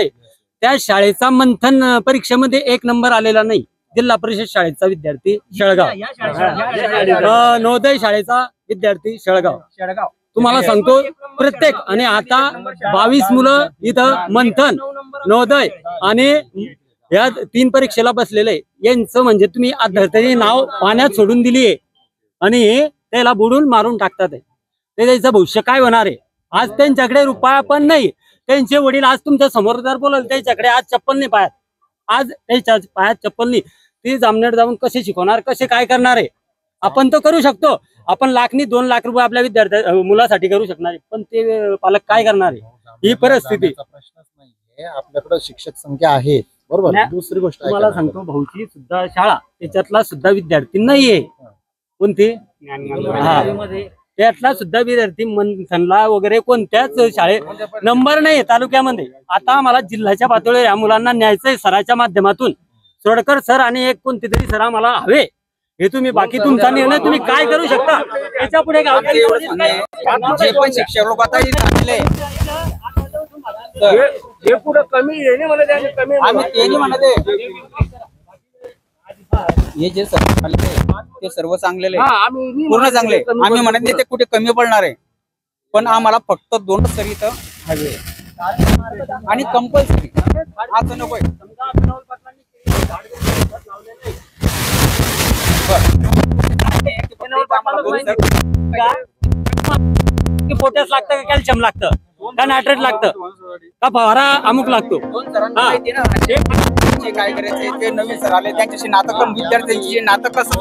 त्या शाळेचा मंथन परीक्षेमध्ये 1 नंबर आलेला नाही. जिल्हा परिषद शाळेचा विद्यार्थी शेळगाव, नवोदय शाळेचा विद्यार्थी शेळगाव. तुम्हाला सांगतो प्रत्येक, आणि आता 22 मुलं इथं मंथन, नवोदय आणि या 3 परीक्षेला बसलेले, यांचं म्हणजे तुम्ही तरी नाव पाण्यात सोडून दिली आहे आणि त्याला बुडून मारून टाकतात. ते त्याचं भविष्य काय होणार आहे? आज त्यांच्याकडे रुपया पण नाही. त्यांचे वडील आज तुमच्या समोर जर बोलल, त्याच्याकडे आज चप्पल नाही पायात, आज त्याच्या पायात चप्पल नाही. ते जामनेर जाऊन कसे शिकवणार, कसे काय करणार आहे? आपण तर करू शकतो, आपण 1-2 लाख रुपये आपल्या विद्यार्थ्या मुलासाठी करू शकणार, पण ते पालक काय करणार आहे? ही परिस्थिती. प्रश्नच नाहीये, आपल्याकडे शिक्षक संख्या आहे बरोबर. दुसरी गोष्ट तुम्हाला सांगतो, भाऊची सुद्धा शाळा त्याच्यातला सुद्धा विद्यार्थी नाहीये. कोणती? त्यातला सुद्धा विद्यार्थी मंथनला वगैरे कोणत्याच शाळेत नंबर नाही तालुक्यामध्ये. आता आम्हाला जिल्ह्याच्या पातळीवर या मुलांना न्यायचंय सराच्या माध्यमातून. सोडकर सर आणि एक कोणते तरी सर आम्हाला हवे. हे तुम्ही बाकी तुमचा निर्णय तुम्ही काय करू शकता, त्याच्या पुढे जे पण शिक्षक लोक आता हे पुढे कमी येणे म्हणत आहे, कमी आम्ही ते नाही म्हणत आहे. हे जे सर्व आलेले आहे, ते सर्व चांगलेले आहे. पूर्ण चांगले आहे. आम्ही म्हणत नाही ते कुठे कमी पडणार आहे, पण आम्हाला फक्त 2 सरी इथं हवे आणि कंपल्सरी असं नकोय. पोटॅश लागतं का कॅल्शियम लागतं का नायट्रेट लागतं का फवारा अमुक लागतो. काय करायचं ते नवीन सर आले त्यांच्याशी नातं करून विद्यार्थ्यांची नातं कसं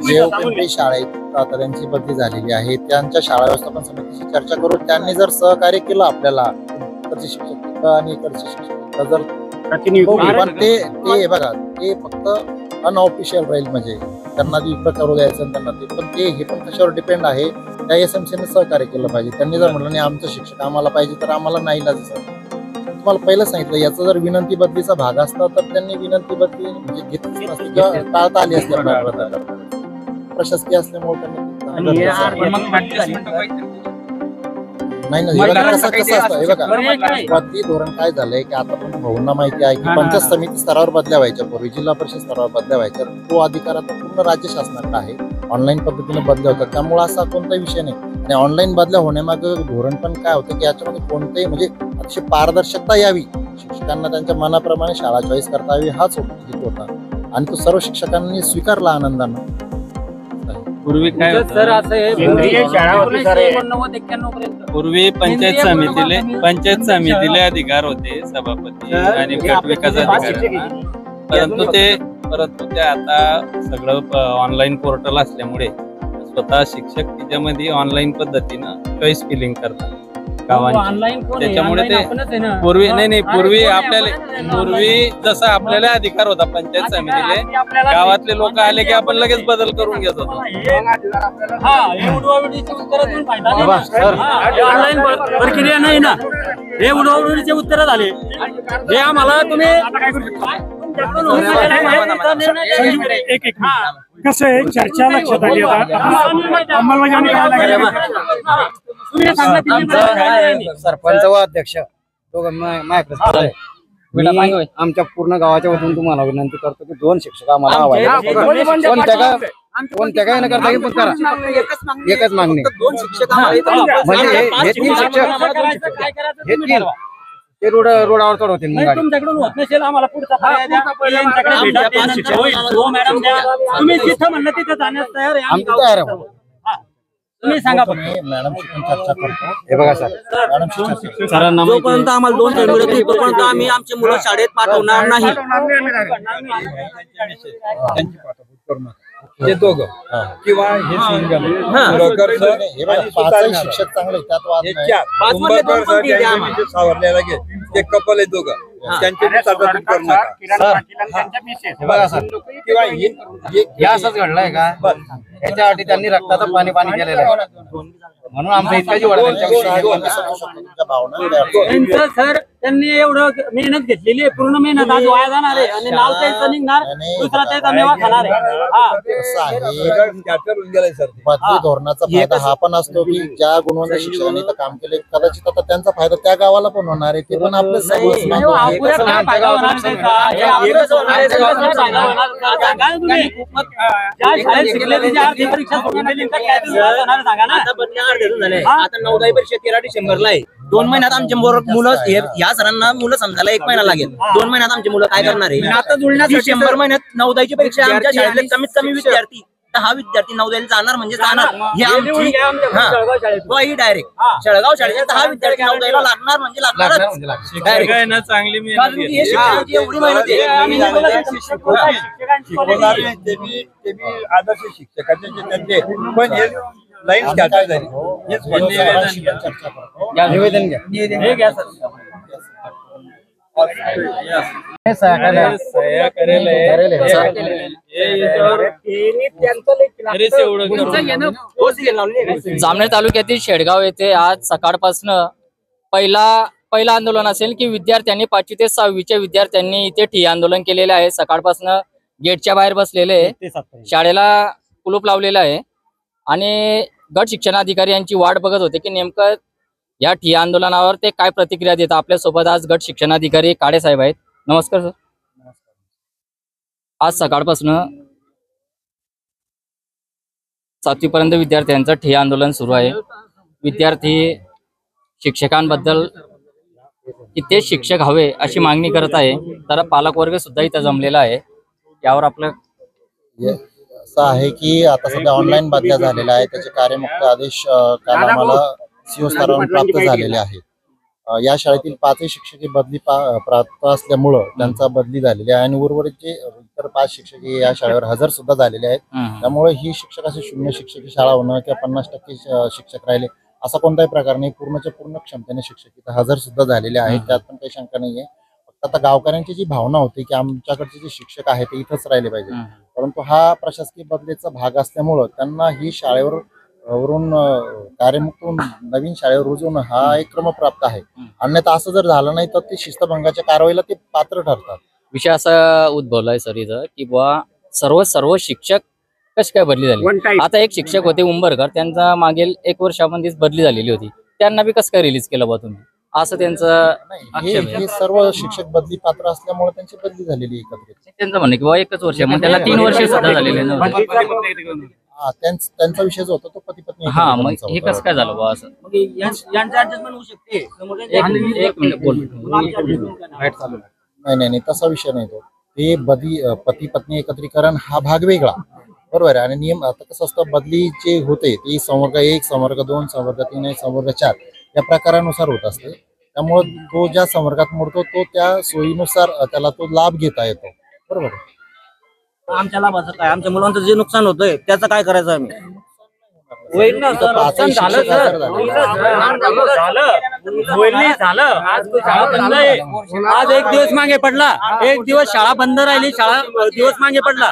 पिंपरी शाळेत आता त्यांची बदली झालेली आहे. त्यांच्या शाळा व्यवस्थापन समितीशी चर्चा करून त्यांनी जर सहकार्य केलं आपल्याला इकडचे शिक्षक आणि इकडचे शिक्षक जर पण ते बघा ते फक्त अनऑफिशियल राहील, म्हणजे त्यांना इकडं करू द्यायचं त्यांना ते, पण ते हे पण कशावर डिपेंड आहे. त्या SMCने सहकार्य केलं पाहिजे. त्यांनी जर म्हटलं नाही आमचं शिक्षक आम्हाला पाहिजे तर आम्हाला नाही लागत. तुम्हाला पहिलं सांगितलं याचा जर विनंती बदलीचा भाग असता तर त्यांनी विनंती बदली म्हणजे घेतलीच नसती किंवा टाळता आली असते. प्रशासकीय असल्यामुळे नाही कसं असतं हे बघा. बदली धोरण काय झालंय की आता पण भाऊंना माहिती आहे की पंचायत समिती स्तरावर बदल्या व्हायच्या पूर्वी जिल्हा परिषद स्तरावर बदल्या व्हायच्या. तो अधिकार आता पूर्ण राज्य शासनाकडे आहे. ऑनलाईन पद्धतीने बदल्या होतात, त्यामुळे असा कोणताही विषय नाही. आणि ऑनलाईन बदल्या होण्यामागे धोरण पण काय होतं की याच्यामध्ये कोणतेही म्हणजे अतिशय पारदर्शकता यावी, शिक्षकांना त्यांच्या मनाप्रमाणे शाळा चॉईस करता यावी हाच हेतू होता आणि तो सर्व शिक्षकांनी स्वीकारला आनंदानं. पूर्वी काय पूर्वी पंचायत समितीले अधिकार होते सभापती आणि गट विकास अधिकारी, परंतु ते आता सगळं ऑनलाईन पोर्टल असल्यामुळे स्वतः शिक्षक त्याच्यामध्ये ऑनलाईन पद्धतीनं चॉईस फिलिंग करतात गावांची. त्याच्यामुळे ते पूर्वी जसा आपल्याला अधिकार होता पंचायत समितीले, गावातले लोक आले की आपण लगेच बदल करून घेत होतो. प्रक्रिया नाही ना, हे उडवडीचे उत्तर झाले हे आम्हाला तुम्ही कसं आहे चर्चा लक्षात आली. सरपंच व अध्यक्ष आमच्या पूर्ण गावाच्या वतीने तुम्हाला विनंती करतो की 2 शिक्षक आम्हाला हवे. कोणत्या काय न करता पण करा एकच मागणी. म्हणजे हे 3 शिक्षक हे 3 ते रोडावर चढवतील. तुमच्याकडून होत नसेल आम्हाला पुढचा पर्याय द्या. मॅडम द्या, तुम्ही जिथं म्हणलं तिथं जाण्यास तयार आहे. आम्ही तयार आहोत. तुम्ही सांगा मॅडम चर्चा करतो. हे बघा सर, जोपर्यंत आम्हाला 2 सरी मिळत नाही तोपर्यंत आम्ही आमची मुलं शाळेत पाठवणार नाही. हे दोघं किंवा हे सिंगल शिक्षक चांगले त्यात वाद नाही. कुंभकर सर यांचे सावरलेला घे ते कपल आहे दोघं, त्यांचे करू नका. बघा सर, किंवा हे असंच घडलंय का याच्यासाठी त्यांनी रक्ताचं पाणी केलेलं आहे म्हणून आमचा इतका जीव त्यांचं सर त्यांनी एवढं मेहनत घेतलेली आहे, पूर्ण मेहनत आज वाया जाणार आहे आणि नाव त्यांचं निघणार, दुसरा त्याचा मेवा खाणार आहे. बदली धोरणाचा फायदा हा पण असतो की ज्या गुणवंत शिक्षकांनी काम केले कदाचित आता त्यांचा फायदा त्या गावाला पण होणार आहे. ते पण आपलं आता 9वी परीक्षा 13 डिसेंबरला आहे. 2 महिन्यात आमचे मुलं या सरांना मुलं समजायला 1 महिना लागेल. 2 महिन्यात आमचे मुलं काय करणार आहे. आता डिसेंबर महिन्यात 9वी परीक्षा आमच्या शाळेतले कमीत कमी विद्यार्थी 10 विद्यार्थी 9वी जाणार म्हणजे जाणार. ही आमची डायरेक्ट शेळगाव शाळेचे 10 विद्यार्थी 9वी लागणार म्हणजे लागणार. चांगली एवढी मेहनत आदर्श शिक्षकाचे जे त्यांचे पण हे लाईन कॅप्चर झाली. निवेदन घ्या. जामनेर तालुक्यातील शेडगाव येथे आज सकाळपासून पहिला आंदोलन असेल की विद्यार्थ्यांनी 5वी ते 6वीच्या विद्यार्थ्यांनी इथे ठिय्या आंदोलन केलेलं आहे. सकाळपासून गेटच्या बाहेर बसलेले, शाळेला कुलूप लावलेलं आहे आणि गट शिक्षणाधिकारी यांची वाट बघत होते की नेमकं या ठिय्या आंदोलनावर ते काय प्रतिक्रिया देतात? आपल्यासोबत आज गट शिक्षणाधिकारी काळे साहेब आहेत. नमस्कार सर. आज सकाळपासून 7वी पर्यंत विद्यार्थ्यांचं ठिय्या आंदोलन सुरू आहे. विद्यार्थी शिक्षकांबद्दल की ते शिक्षक हवे अशी मागणी करत आहे. तर पालकवर्ग सुद्धा इथं जमलेला आहे. यावर आपलं असं आहे की आता सध्या ऑनलाईन बदल्या झालेल्या आहेत. त्याचे कार्यमुक्त आदेश काल आम्हाला सीओ स्तरावरून प्राप्त झालेले आहेत. या शाळेतील 5 शिक्षक बदली प्राप्त असल्यामुळं त्यांचा बदली झालेली आहे आणि उर्वरित जे इतर 5 शिक्षक या शाळेवर हजर सुद्धा झालेले आहेत. त्यामुळे ही शिक्षक असे 0 शिक्षक शाळा होणं किंवा 50% शिक्षक राहिले असा कोणताही प्रकार नाही. पूर्णच्या पूर्ण क्षमतेने शिक्षक इथं हजर सुद्धा झालेले आहेत. त्यात पण काही शंका नाहीये. फक्त आता गावकऱ्यांची जी भावना होती की आमच्याकडचे जे शिक्षक आहेत ते इथंच राहिले पाहिजे, परंतु हा प्रशासकीय बदलीचा भाग असल्यामुळं त्यांना ही शाळेवर वरून कार्यमुक्त नवीन शाळेवर रुजवून हा एक क्रम प्राप्त आहे. अन्यथा असं जर झालं नाही तर ते शिस्तभंगाच्या कारवाईला ते पात्र ठरतात. विषय असा उद्भवलाय सर इथं की बुवा सर्व शिक्षक कशी काय बदली झाली. आता एक शिक्षक होते उंबरकर, त्यांचा मागील 1 वर्षामध्येच बदली झालेली होती. त्यांना बी कसं काय रिलीज केलं बा तुम्ही, असं त्यांचं हे सर्व शिक्षक बदली पात्र असल्यामुळे त्यांची बदली झालेली एकत्रित. त्यांचं म्हणणं की बाबा 1च वर्ष, मग त्याला 3 वर्ष सुद्धा झालेले नव्हते. त्यांचा विषय जो होता तो पती पत्नी. हा, मग हे कसं काय झालं बा असं? नाही तसा विषय नाही. तो ते पती पत्नी एकत्रीकरण हा भाग वेगळा, बरोबर आहे. आणि नियम आता कसं असतं, बदली जे होते ती संवर्ग 1, संवर्ग 2, संवर्ग 3 आणि संवर्ग 4 या प्रकारानुसार होत असते. त्यामुळे तो ज्या संवर्गात मोडतो तो त्या सोयीनुसार त्याला तो लाभ घेता येतो, बरोबर आहे. आमच्या लाभाचं काय, आमच्या मुलांचं जे नुकसान होतंय त्याचं काय करायचं आम्ही? होईल ना सर, नुकसान झालं सर, आज 1 दिवस मागे पडला, 1 दिवस शाळा बंद राहिली, शाळा दिवस मागे पडला.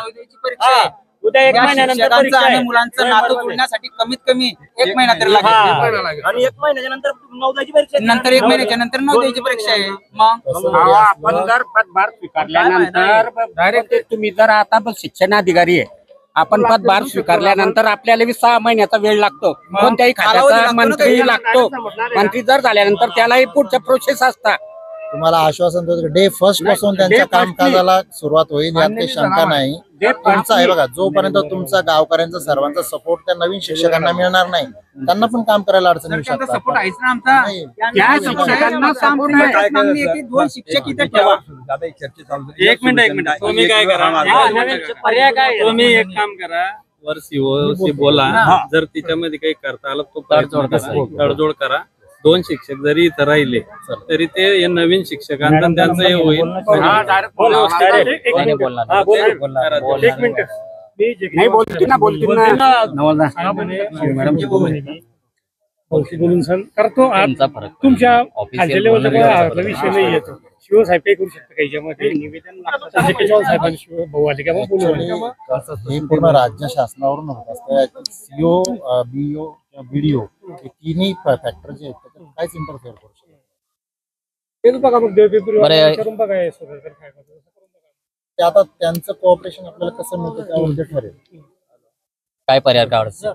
उद्या 1 महिन्यानंतर परीक्षा आहे. मुलांचं नातं जुळण्यासाठी कमीत कमी 1 महिना तरी लागेल आणि 1 महिन्याच्या नंतर 9वी परीक्षा, नंतर 1 महिन्याच्या नंतर 9वी परीक्षा आहे. मग आपण जर पदभार स्वीकारल्यानंतर डायरेक्ट तुम्ही जर आता शिक्षणाधिकारी आहे, आपण पदभार स्वीकारल्यानंतर आपल्याला 6 महिन्याचा वेळ लागतो. कोणत्याही खात्याचा मंत्री लागतो. मंत्री जर झाल्यानंतर त्यालाही पुढच्या प्रोसेस असतात. तुम्हाला आश्वासन देतो डे फर्स्ट पासून त्यांच्या कामकाजाला सुरुवात होईल, यात काही शंका नाही. तुमचा आहे बघा, जोपर्यंत तुमचा गावकऱ्यांचा सर्वांचा सपोर्ट त्या नवीन शिक्षकांना मिळणार नाही त्यांना पण काम करायला अडचण येऊ शकतात. सपोर्ट आहेच ना आमचा. त्या शिक्षकांना संपूर्ण दोन शिक्षक इथे ठेवा. 1 मिनिट तुम्ही काय करा, पर्याय काय, तुम्ही एक काम करा, वर सीओशी बोला, जर तिच्यामध्ये काही करता आलं तो तडजोड करा. 2 शिक्षक जरी इथं राहिले तरी ते नवीन शिक्षकांचं त्यांचं हे होईल. करतो तुमच्या खालच्या लेवलचा विषय नाही येतो. शिव साहेब काही करू शकतो याच्यामध्ये निवेदन हे पूर्ण राज्य शासनावरून होत असतं. सीओ, बीओ, बीडीओ हे तिन्ही फॅक्टर जे आहेत त्याच्यात काहीच इंटरफेअर करू शकतो. ते आता त्यांचं कोऑपरेशन आपल्याला कसं मिळतं त्यावर ठरेल. काय पर्याय काढायचं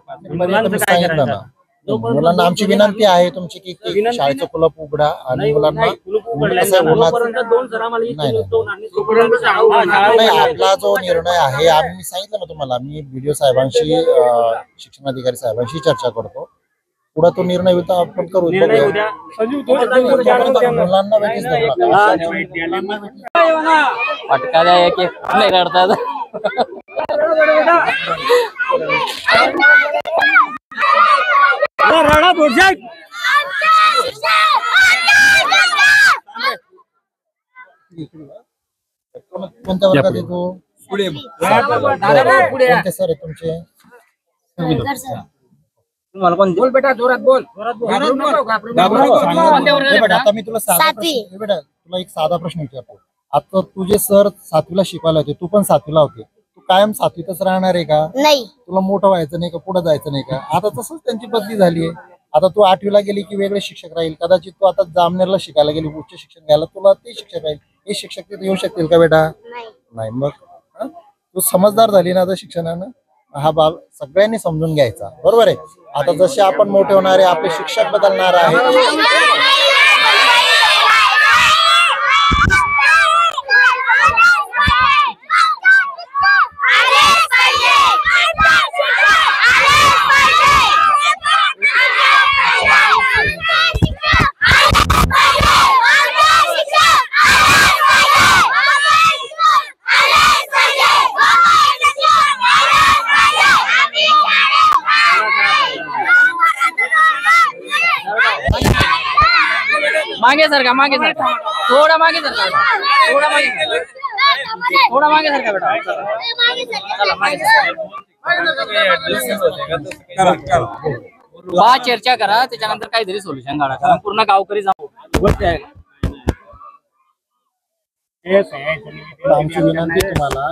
सांगितलं ना, मुलांना आमची विनंती आहे तुमची की शाळेचं कुलप उघडा आणि मुलांना नाही. आपला जो निर्णय आहे, आम्ही सांगितलं ना तुम्हाला, मी बीडीओ साहेबांशी, शिक्षणाधिकारी साहेबांशी चर्चा करतो. पुढे तो निर्णय होता आपण करू. मुलांना वेगळीच पटका एक नाही रडतात. कोणत्या वर्गात येतो? कोणते सर आहे तुमचे? तुम्हाला कोण बोल बेटा, जोरात बोल. आता मी तुला तुला एक साधा प्रश्न विचारतो. आता तुझे सर 7वीला शिकवायला होते, तू पण 7वीला होते, तू कायम 7वीतच राहणार आहे का? नाही. तुला मोठं व्हायचं नाही का, पुढे जायचं नाही का? आता तसंच त्यांची बदली झाली आहे. आता तू 8वीला गेली की वेगळे शिक्षक राहील. कदाचित तू आता जामनेरला शिकायला गेली, उच्च शिक्षण घ्यायला, तुला ते शिक्षक राहील. हे शिक्षक तिथे येऊ शकतील का बेटा? नाही. मग तू समजदार झाली ना आता शिक्षणानं, हा बाब सगळ्यांनी समजून घ्यायचा, बरोबर आहे. आता जसे आपण मोठे होणारे आपले शिक्षक बदलणार आहे. मागे सरका, मागे सरका, थोडा मागे सरका, थोडा मागे, थोडा मागे सरका बेटा. चला मागे बा चर्चा करा, त्याच्यानंतर काहीतरी सोल्युशन काढा, कारण पूर्ण गावकरी जाऊ. आमची विनंती तुम्हाला